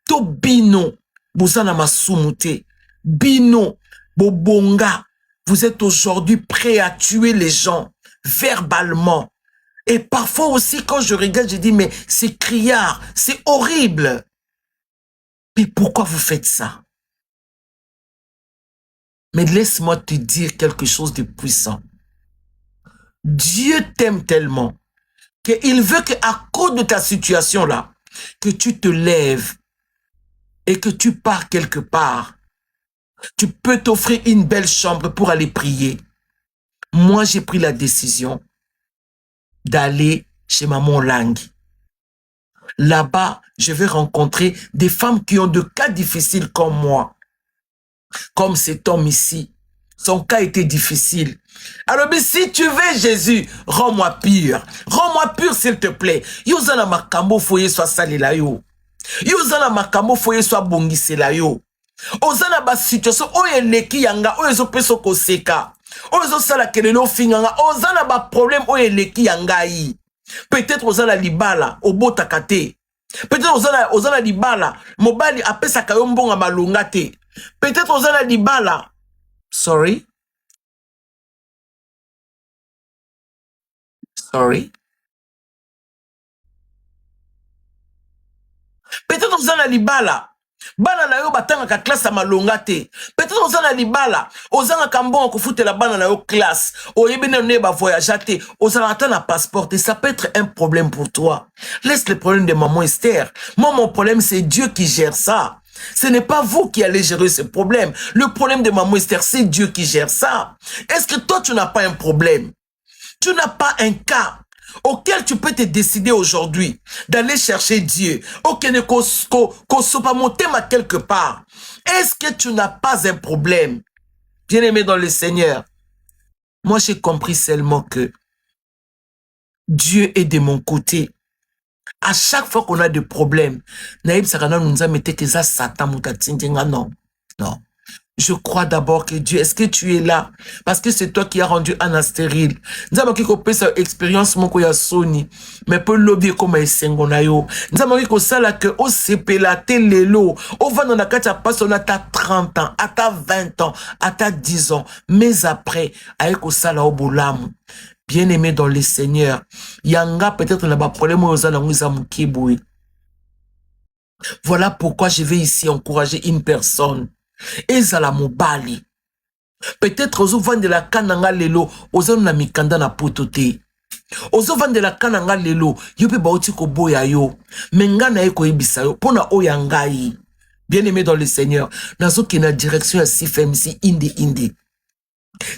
to bino, bosana masumute, bino, bobonga, vous êtes aujourd'hui prêts à tuer les gens verbalement. Et parfois aussi, quand je regarde, je dis, mais c'est criard, c'est horrible. Mais pourquoi vous faites ça? Mais laisse-moi te dire quelque chose de puissant. Dieu t'aime tellement qu'il veut qu'à cause de ta situation-là, que tu te lèves et que tu pars quelque part. Tu peux t'offrir une belle chambre pour aller prier. Moi, j'ai pris la décision d'aller chez Maman Langui. Là-bas, je vais rencontrer des femmes qui ont de cas difficiles comme moi. Comme cet homme ici. Son cas était difficile. Alors, mais si tu veux Jésus, rends-moi pur. Rends-moi pur, s'il te plaît. Yozana makambo foye soit salila yo. Yozana makambo foye soit bongisela yo. Ozana ba situation oye leki yanga oye zo peso koseka. Oye zo sala kelelo finganga. Ozana ba problème oye leki yanga yi. Peut-être ozana libala obota kate. Peut-être ozana libala mobali apesa kayombonga malunga te. Peut-être ozana libala. Sorry. Peut-être ozana libala. Bana na yo batanga ka classe malonga te. Peut-être ozana libala. Ozanga kambonga kufutela bana na yo classe. Oyebene ne ba voyager te. Ozana atana passeport et ça peut être un problème pour toi. Laisse le problème de maman Esther. Moi mon problème c'est Dieu qui gère ça. Ce n'est pas vous qui allez gérer ce problème. Le problème de maman Esther, c'est Dieu qui gère ça. Est-ce que toi tu n'as pas un problème? Tu n'as pas un cas auquel tu peux te décider aujourd'hui d'aller chercher Dieu. Ok, ne qu'on pas monter ma quelque part. Est-ce que tu n'as pas un problème? Bien-aimé dans le Seigneur, moi j'ai compris seulement que Dieu est de mon côté. À chaque fois qu'on a des problèmes, Naïb Sarana nous a mis que ça Satan non. Non. Je crois d'abord que Dieu, est-ce que tu es là? Parce que c'est toi qui as rendu Anna stérile. Nous avons dit sa expérience, mon koya Sony, mais peut lobby comme un sengonayo. Nous avons dit que ça là que au CPLA, lelo, au va dans la carte à personne à ta 30 ans, à ta 20 ans, à ta 10 ans, mais après, avec ça là au boulam. Bien-aimé dans le Seigneur, yanga peut-être là-bas problème aux ananguisamukiboui. Voilà pourquoi je vais ici encourager une personne. Ezala mobali. Peut-être ozo vendre la kananga lelo, ozo na mikanda na potote. Ozo vendre la kananga lelo, yope baoti ko boya yo. Menga na eko ebisa yo, pona oyangai. Bien-aimé dans le Seigneur, nazo ki na direction à CFMC indi.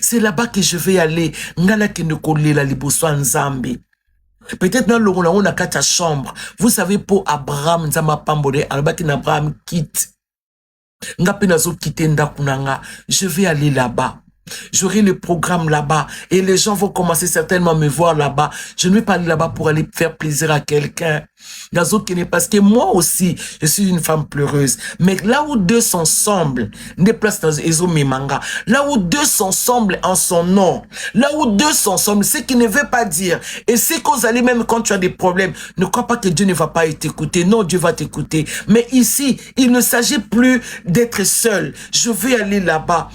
C'est là-bas que je vais aller. Ngala ki ne kole la liboso nzambe. Peut-être dans le on a quatre chambres. Vous savez pour Abraham nzama pambode, albaki na Abraham quitte. Je vais aller là-bas. J'aurai le programme là-bas et les gens vont commencer certainement à me voir là-bas. Je ne vais pas aller là-bas pour aller faire plaisir à quelqu'un. Parce que moi aussi, je suis une femme pleureuse. Mais là où deux sont ensemble, là où deux sont ensemble en son nom, là où deux sont ensemble, ce qui ne veut pas dire, et c'est qu'aux allez même quand tu as des problèmes, ne crois pas que Dieu ne va pas t'écouter. Non, Dieu va t'écouter. Mais ici, il ne s'agit plus d'être seul. Je vais aller là-bas.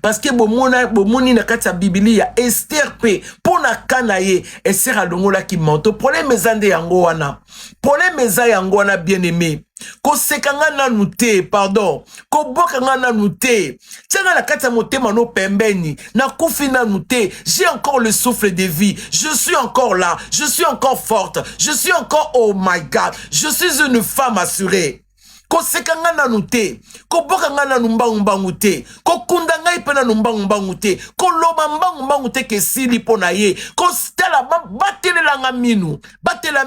Parce que bomoni na kati ya Biblia ya Esther pe pona kanaye Esther alongola ki manto problème ezande yango wana problème eza yango wana bien-aimé ko sekanga nanu te pardon ko bokanga nanu te tsenga na kati ya motema no pembeni na kufi nanu te j'ai encore le souffle de vie je suis encore là je suis encore forte je suis encore oh my God je suis une femme assurée. Ko sekanga na nute, ko bokanga na mbangu te, ko kunda ngai pe na mbangu te, ko loba mbangu te ke sili pona ye, ko stela batela minu, batela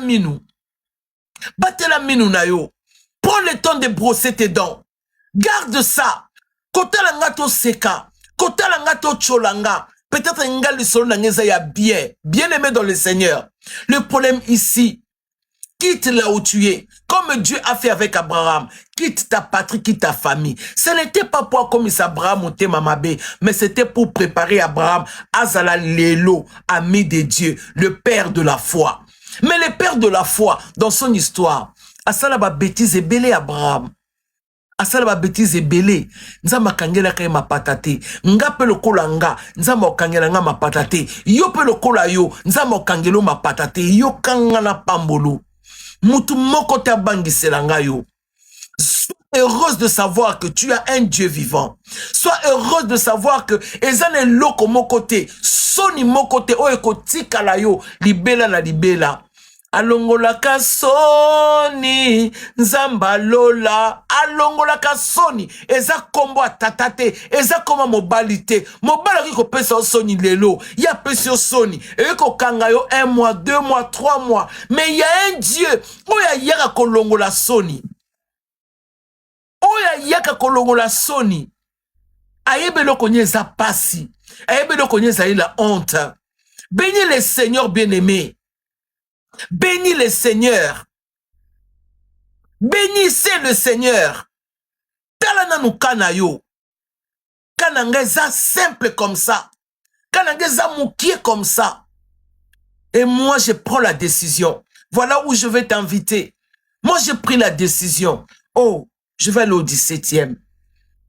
minu na yo. Prends le temps de brosser tes dents. Garde ça. Ko tala ngato seka, ko tala ngato cholanga. Peut-être ngali solo na ngeza ya bien aimé dans le Seigneur. Le problème ici, quitte là où tu es. Comme Dieu a fait avec Abraham. Quitte ta patrie, quitte ta famille. Ce n'était pas pour comme Abraham ou Mamabe, mais c'était pour préparer Abraham, Azala Lelo, ami de Dieu, le père de la foi. Mais le père de la foi, dans son histoire, Asala ba bêtise et belé Abraham. Asala ba bêtise ebele nzamba kangela kay mapatate nga pe lokola nga nzamba okangela nga mapatate yo pe lokola yo nzamba okangelo mapatate yo kanga na pambolo mutu moko ta bangisela nga yo. Sois heureuse de savoir que tu as un Dieu vivant. Sois heureuse de savoir que ezane loko mokote soni mokote o ekotika la yo libela na libela. Alongola kasoni nzamba lola alongola kasoni eza kombo atatate eza koma mobalite mobala ki ko pesa soni lelo ya pesa soni e ko kanga yo 1 mois 2 mois 3 mois mais il y a un Dieu oya yaka kolongola soni oya yaka kolongola soni ayebelo konyeza pasi ayebelo konyeza la honte. Bénis le Seigneur bien-aimé. Bénis le Seigneur. Bénissez le Seigneur. Talana nou kanayo. Kanangeza simple comme ça. Kanangeza moukier comme ça. Et moi, je prends la décision. Voilà où je vais t'inviter. Moi, j'ai pris la décision. Oh, je vais aller au 17e.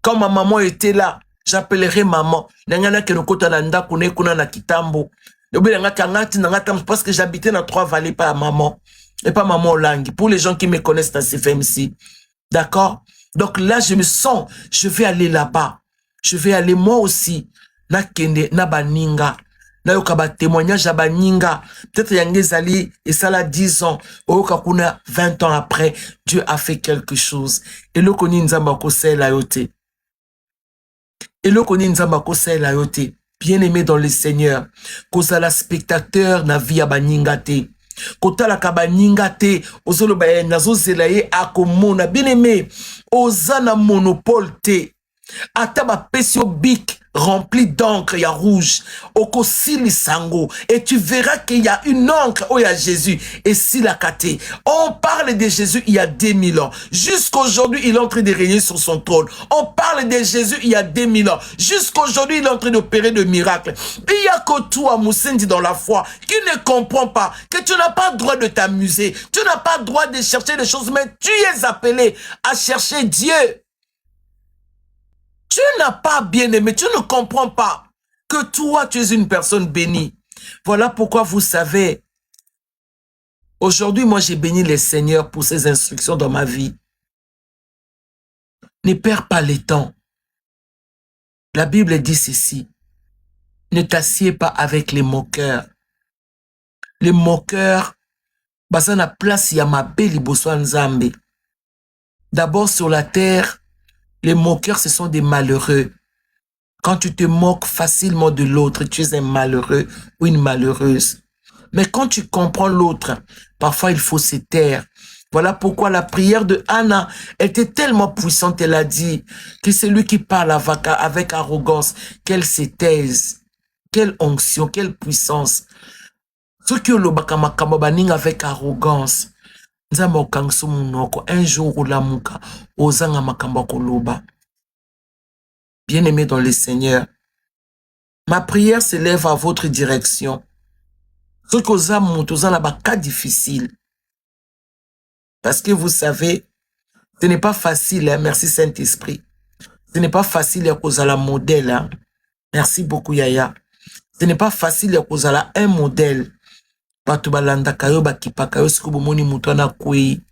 Quand ma maman était là, j'appellerai maman. Nangana kenokota nanda kune kuna na kitambo. Parce que j'habitais dans 3 vallées par maman. Et pas maman Olangi. Pour les gens qui me connaissent dans ces FMC. D'accord? Donc là, je me sens, je vais aller là-bas. Je vais aller moi aussi. Na kende, na baninga. Na yokaba témoignage à baninga. Peut-être yangezali, et ça là 10 ans. Oyokakuna 20 ans après, Dieu a fait quelque chose. Et le koni nzamba kose la yote. Et le koni nzamba kose la yote. Bien-aimé dans le Seigneur, kozala spectateur na via baningate, kotala kabaningate, ozolo baye nazo zelaye akomona. Bien-aimé, ozana monopole te, ataba pesio bic rempli d'encre ya rouge, okosili sango, et tu verras qu'il y a une encre où il y a Jésus, et si la kate. On parle de Jésus il y a 2000 ans. Jusqu'aujourd'hui, il est en train de régner sur son trône. On parle de Jésus il y a 2000 ans. Jusqu'aujourd'hui, il est en train d'opérer de miracles. Il y a que toi, Moussendi, dans la foi, qui ne comprend pas que tu n'as pas le droit de t'amuser. Tu n'as pas le droit de chercher des choses, mais tu es appelé à chercher Dieu. Tu n'as pas bien aimé, tu ne comprends pas que toi, tu es une personne bénie. Voilà pourquoi vous savez, aujourd'hui, moi, j'ai béni le Seigneur pour ses instructions dans ma vie. Ne perds pas le temps. La Bible dit ceci. Ne t'assieds pas avec les moqueurs. Les moqueurs, ça na place ya mabe liboso nzambe. D'abord sur la terre, les moqueurs, ce sont des malheureux. Quand tu te moques facilement de l'autre, tu es un malheureux ou une malheureuse. Mais quand tu comprends l'autre, parfois il faut se taire. Voilà pourquoi la prière de Anna était tellement puissante. Elle a dit que c'est lui qui parle avec arrogance, qu'elle se taise. Quelle onction, quelle puissance. Ceux qui ont avec arrogance, un jour où l'amuka, ozanga makamba koloba. Bien-aimé dans le Seigneur, ma prière s'élève à votre direction. Ce que vous avez un cas difficile. Parce que vous savez, ce n'est pas facile, hein? Merci Saint-Esprit. Ce n'est pas facile à cause de la modèle. Hein? Merci beaucoup Yaya. Ce n'est pas facile à cause de un modèle. Bato balanda kayo bakipa kayo siku bomoni mutwana kwei.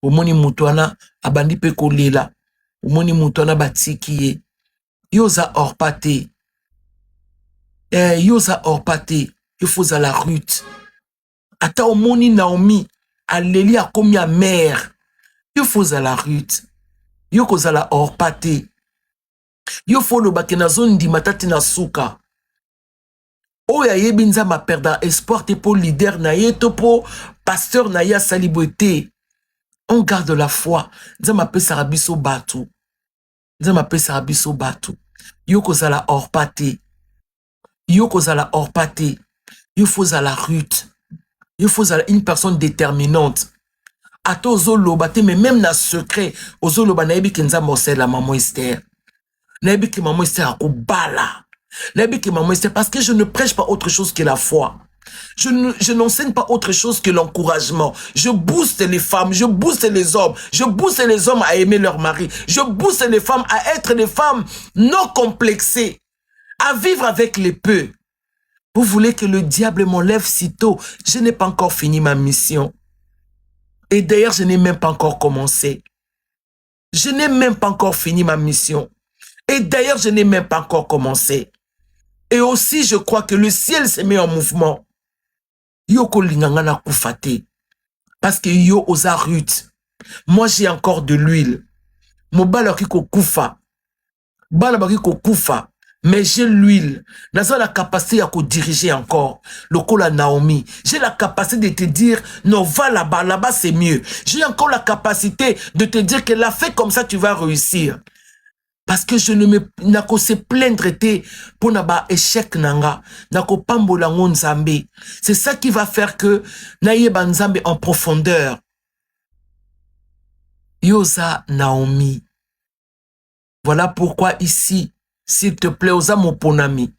Bomoni mutwana abandi pe kolela. Bomoni mutwana batiki ye. Yoza orpate. Yoza orpate. Yofoza la Ruth. Ata omoni Naomi. Aleli akomi a mère. Yofoza la Ruth. Yokoza la orpate. Yofolo bakena zondi matati na suka. Oya yebinza ma perdre espoir te pour leader na ye to pour pasteur na ya saliboté. On garde la foi. Nza ma pe sarabiso batu. Nza ma pe sarabiso batu. Yoko zala orpate. Yoko zala orpate. Yofo zala Ruth. Il faut une personne déterminante. Ato ozoloba te, mais même dans secret, ozoloba naebi ki nzambe osela maman Esther. Naebi ki maman Esther akobala. Naebi ki maman Esther, parce que je ne prêche pas autre chose que la foi. Je n'enseigne pas autre chose que l'encouragement. Je booste les femmes, je booste les hommes. Je booste les hommes à aimer leur mari. Je booste les femmes à être des femmes non complexées, à vivre avec les peu. Vous voulez que le diable m'enlève si tôt? Je n'ai pas encore fini ma mission. Et d'ailleurs, je n'ai même pas encore commencé. Je n'ai même pas encore fini ma mission. Et d'ailleurs, je n'ai même pas encore commencé. Et aussi, je crois que le ciel se met en mouvement. Yoko lingangana kufate. Parce que yo osa rut. Moi, j'ai encore de l'huile. Mo bala kiko kufa. Bala bakiko kufa. Mais j'ai l'huile. J'ai la capacité à diriger encore. Le la Naomi. J'ai la capacité de te dire, non, va là-bas, là-bas c'est mieux. J'ai encore la capacité de te dire que la fait comme ça, tu vas réussir. Parce que je ne me nako se plaindre pour naba échec nanga. Nako pambola nzambe. C'est ça qui va faire que naïeba nzambe en profondeur. Yosa Naomi. Voilà pourquoi ici, s'il te plaît, Osa mon ponami,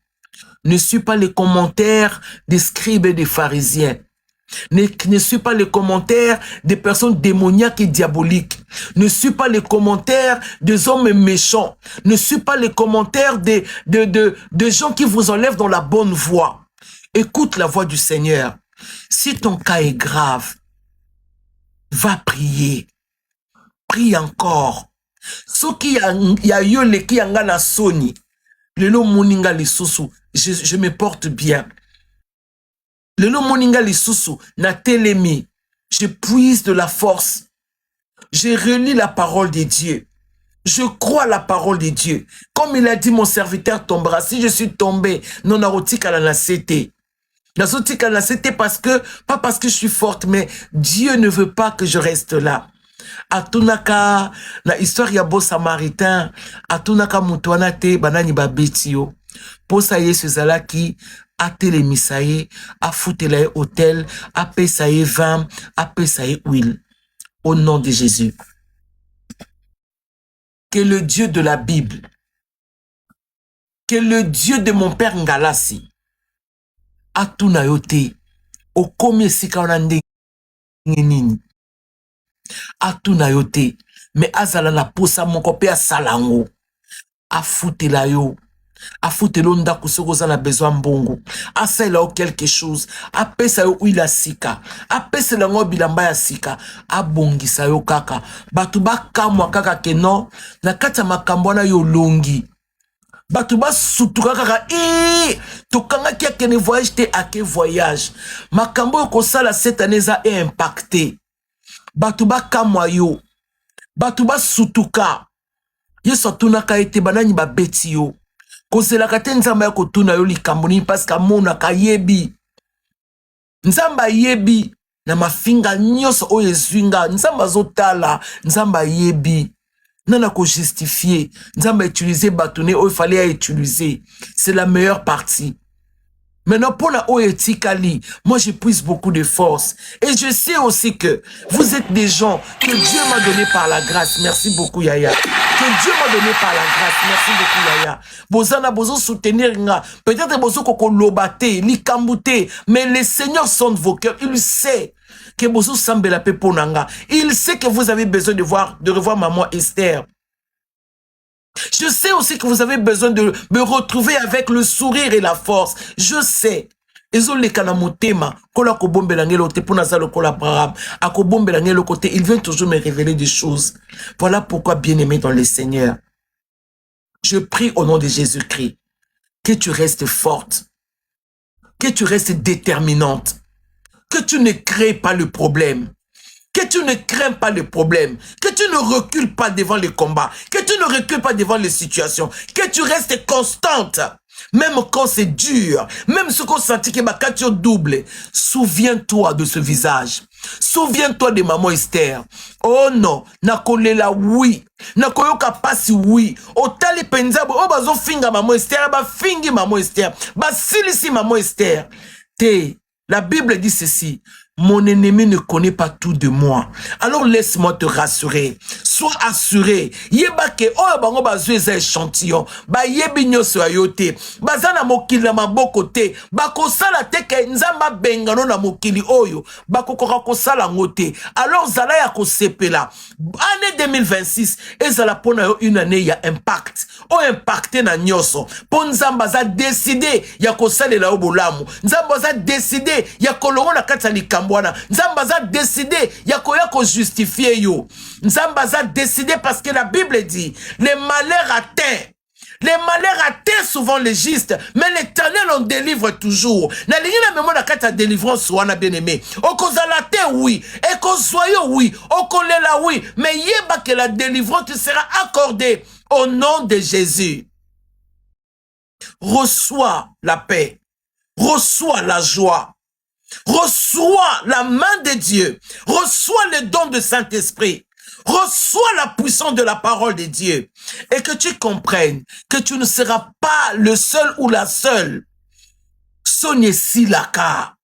ne suis pas les commentaires des scribes et des pharisiens. Ne suis pas les commentaires des personnes démoniaques et diaboliques. Ne suis pas les commentaires des hommes méchants. Ne suis pas les commentaires des gens qui vous enlèvent dans la bonne voie. Écoute la voix du Seigneur. Si ton cas est grave, va prier. Prie encore. Ce qui y a eu les qui anga na soni. Le nom moninga les sousou. Je me porte bien. Le nom moninga les sousou. Na telemi. Je puise de la force. Je relis la parole de Dieu. Je crois la parole de Dieu. Comme il a dit, mon serviteur tombera. Si je suis tombé, non narotika la nasete. Narotika la nasete parce que, pas parce que je suis forte, mais Dieu ne veut pas que je reste là. Atunaka, la histoire ya beau samaritain, atunaka mutuana te, banani babetio. Posa yesu zalaki, atele misaye, afutela ye hôtel, apesaye vin, apesaye huile. Au nom de Jésus. Que le Dieu de la Bible, que le Dieu de mon père Ngalasi, atuna yote, okomi sika onande nini. Atuna yote, mais azala na posa moko pe asalango. Afutela yo. Afutela ndako soko za na besoin mbongo. Asala o quelque chose. Apesa yo huile sika. Apesa lango bilamba ya sika. Abongisa yo kaka. Batu bakamwa kaka keno. Na kati ya makambo na yo longi. Batu ba sutuka kaka. Tokanga ki akene voyage te ake voyage. Makambo yo kosala cette année za est impacté. Batuba kamwa yo. Batuba sutuka. Yeso tunaka ete banani ba beti yo. Kozela kate nzamba ya kotuna yo likamboni parce que mona ka yebi. Nzamba yebi na mafinga nyoso oyo ezwinga. Nzamba zotala. Nzamba yebi. Nana ko justifier. Nzamba utiliser batoné oyo fallait utiliser. C'est la meilleure partie. Maintenant, pour la Oetikali, moi je puise beaucoup de force. Et je sais aussi que vous êtes des gens que Dieu m'a donné par la grâce. Merci beaucoup, Yaya. Que Dieu m'a donné par la grâce. Merci beaucoup, Yaya. Bozana, bozo soutenir nga. Peut-être bozo koko lobate, li kambute. Mais le Seigneur sonde vos cœurs. Il sait que bozo sambe la peponanga. Il sait que vous avez besoin de revoir maman Esther. Je sais aussi que vous avez besoin de me retrouver avec le sourire et la force. Je sais. Il vient toujours me révéler des choses. Voilà pourquoi, bien-aimé dans le Seigneur, je prie au nom de Jésus-Christ que tu restes forte, que tu restes déterminante, que tu ne crées pas le problème. Que tu ne crains pas le problème, que tu ne recules pas devant les combats, que tu ne recules pas devant les situations, que tu restes constante, même quand c'est dur, même ce qu'on sentit que ma capture double. Souviens-toi de ce visage. Souviens-toi de maman Esther. Oh non, nakolela oui, nakoyoka pasi oui. Otali penzabo, oh bazo finga maman Esther, ba fingi maman Esther, ba silisi maman Esther. La Bible dit ceci. mon ennemi ne connaît pas tout de moi. Alors laisse-moi te rassurer. Sois assuré. Yeba ke oyo bango bazwe eza échantillon. Ba yebi nyoso ayote. Bazana mokili na maboko te. Bakosala te ke nzamba bengano na mokili oyo. Bakokoka kosala ngote. Alors zala ya kosepela. Année 2026 ezala pona yo une année ya impact. O impacté na nyoso. Po nzamba za décidé ya kosalela yo bolamu. Nzamba za décidé ya kolongo na kati ya likambo wana. Nzamba za décidé ya koya ko justifier yo. Nzamba za décidé parce que la Bible dit les malheurs atteints. Les malheurs atteignent souvent les justes, mais l'Éternel en délivre toujours. Na lingi na mémoire na kati ya délivrance wana bien aimé. Okozala te oui, ekozwayo oui, okolela oui, mais yeba que la délivrance te sera accordée au nom de Jésus. Reçois la paix, reçois la joie, reçois la main de Dieu, reçois le don de Saint-Esprit. Reçois la puissance de la parole de Dieu et que tu comprennes que tu ne seras pas le seul ou la seule. Sonye silaka.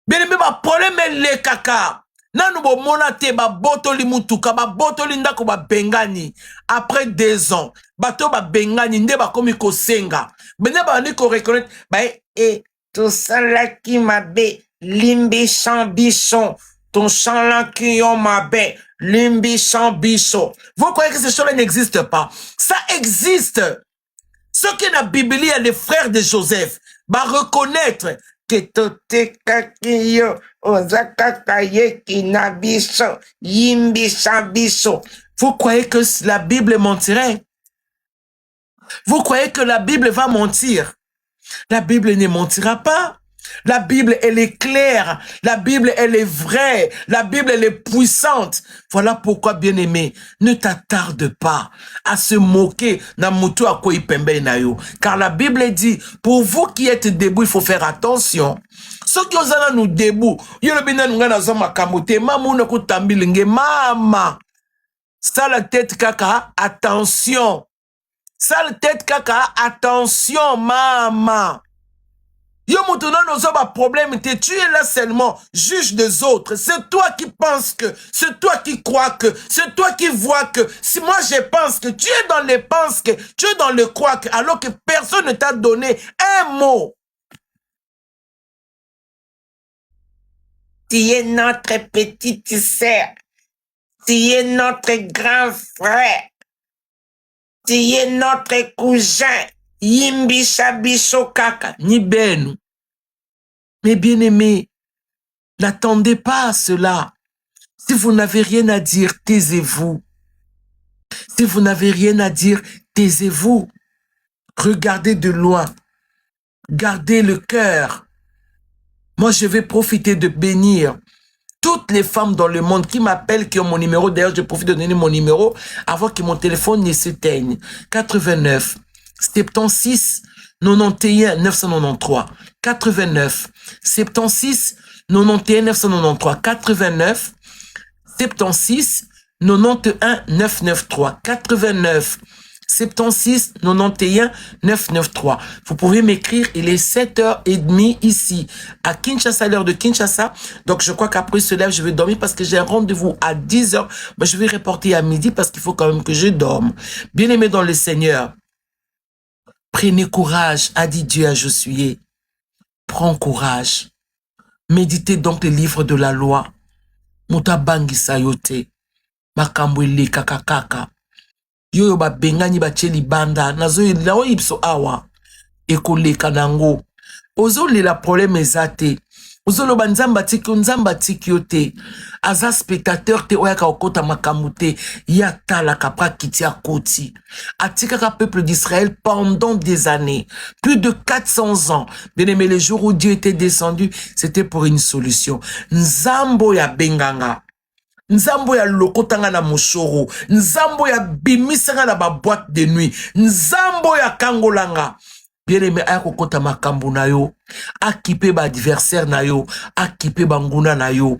Bien aimé, ma problème est le kaka. Nanu bo monate ba botoli mutuka ba botoli ndako ba bengani. Après 2 ans, bato ba bengani nde ba komi ko senga. Bene ba ni ko reconnaître ba tout ça là qui m'a bé limbi chambichon. Ton chant là qui yon m'a bé limbi chambichon. Vous croyez que ces choses-là n'existent pas? Ça existe. Ce qui est dans la Bible, les frères de Joseph, va reconnaître que tote kakiyo ozakakaye kinabiso yimbi chambichon. Vous croyez que la Bible mentirait? Vous croyez que la Bible va mentir? La Bible ne mentira pas. La Bible, elle est claire. La Bible, elle est vraie. La Bible, elle est puissante. Voilà pourquoi, bien-aimé, ne t'attarde pas à se moquer namutu à quoi pembe na yo. Car la Bible dit, pour vous qui êtes debout, il faut faire attention. Ceux qui ont nous debout, yolo bina ngana zoma kamote, mamu na kutambilinge, mama. Ça la tête kaka, attention. Ça la tête kaka, attention, mama. Yo maintenant nous avons un problème, tu es là seulement juge des autres. C'est toi qui penses que, c'est toi qui crois que, c'est toi qui vois que. Si moi je pense que, tu es dans les penses que, tu es dans le crois que, alors que personne ne t'a donné un mot. Tu es notre petite sœur. Tu es notre grand frère. Tu es notre cousin. Yimbi shabiso kaka. Ni benu. Mais bien aimé, n'attendez pas à cela. Si vous n'avez rien à dire, taisez-vous. Si vous n'avez rien à dire, taisez-vous. Regardez de loin. Gardez le cœur. Moi, je vais profiter de bénir toutes les femmes dans le monde qui m'appellent, qui ont mon numéro. D'ailleurs, je profite de donner mon numéro avant que mon téléphone ne s'éteigne. 89 76 91 993 89 76 91 993 89 76 91 993 89 76 91 993. Vous pouvez m'écrire, il est 7h30 ici à Kinshasa, l'heure de Kinshasa. Donc je crois qu'après cela, je vais dormir parce que j'ai un rendez-vous à 10h. Mais je vais reporter à midi parce qu'il faut quand même que je dorme. Bien-aimé dans le Seigneur, prenez courage, a dit Dieu à Josué. Prends courage. Méditez donc les livres de la loi. Mutabangi sayote. Makambwele kakakaka. Yoyo ba bengani ba cheli banda. Nazo ipso awa. Ekole kanango. Ozo la problème ezate. Ozo lo banzamba tiki yote. Aza spectateur te oyaka okota makamute. Yata la kapra kitia koti. Atika ka peuple d'Israël pendant des années. Plus de 400 ans. Bien aimé, les jours où Dieu était descendu, c'était pour une solution. Nzambo ya benganga. Nzambo ya lokotanga na moshoro. Nzambo ya bimisanga na ba boîte de nuit. Nzambo ya kangolanga. Bien aimé, aya kokota makambu na yo. akipe ba adversaire na yo, akipe banguna na yo,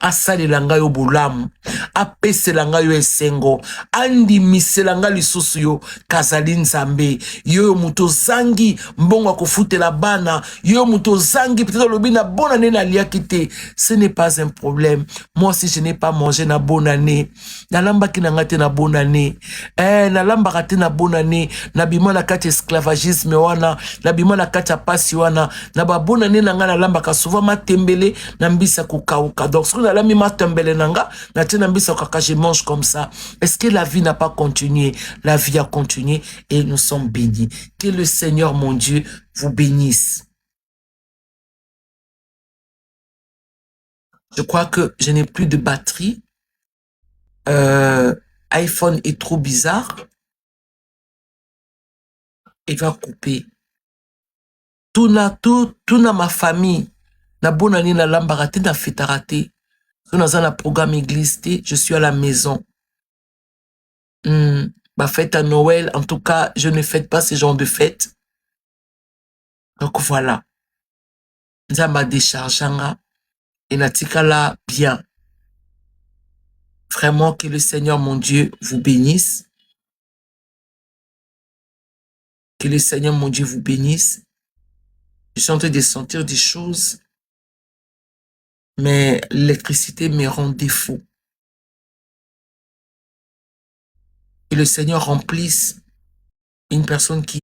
asalela nga yo bolamu, apesela nga yo esengo, andimisela nga lisusu yo kazali nzambe. Yo muto zangi mbongo akofutela bana, yo muto zangi peut-être lobi na bonne année na liaki te. Ce n'est pas un problème. Moi si je n'ai pas mangé na bonne année, nalamba ki na ngate na bonne année, nalamba kate na bonne année, na bima na kati esclavagisme wana, na bima na kati pasi wana, na ba bonne année na nga nalamba ka souvent matembele na mbisa kukauka. Donc ce que nalami matembele na nga, na tina mbisa kaka je mange comme ça. Est-ce que la vie n'a pas continué? La vie a continué et nous sommes bénis. Que le Seigneur mon Dieu vous bénisse. Je crois que je n'ai plus de batterie. iPhone est trop bizarre. Il va couper. Tout na ma famille. Na bonne année na lambarate na fetarate. Tout na un programme église, je suis à la maison. Ma fête à Noël, en tout cas, je ne fête pas ce genre de fête. Donc voilà. Nzamba déchargeanga et natikala bien. Vraiment que le Seigneur mon Dieu vous bénisse. Que le Seigneur mon Dieu vous bénisse. Je suis en train de sentir des choses, mais l'électricité me rend défaut. Que le Seigneur remplisse une personne qui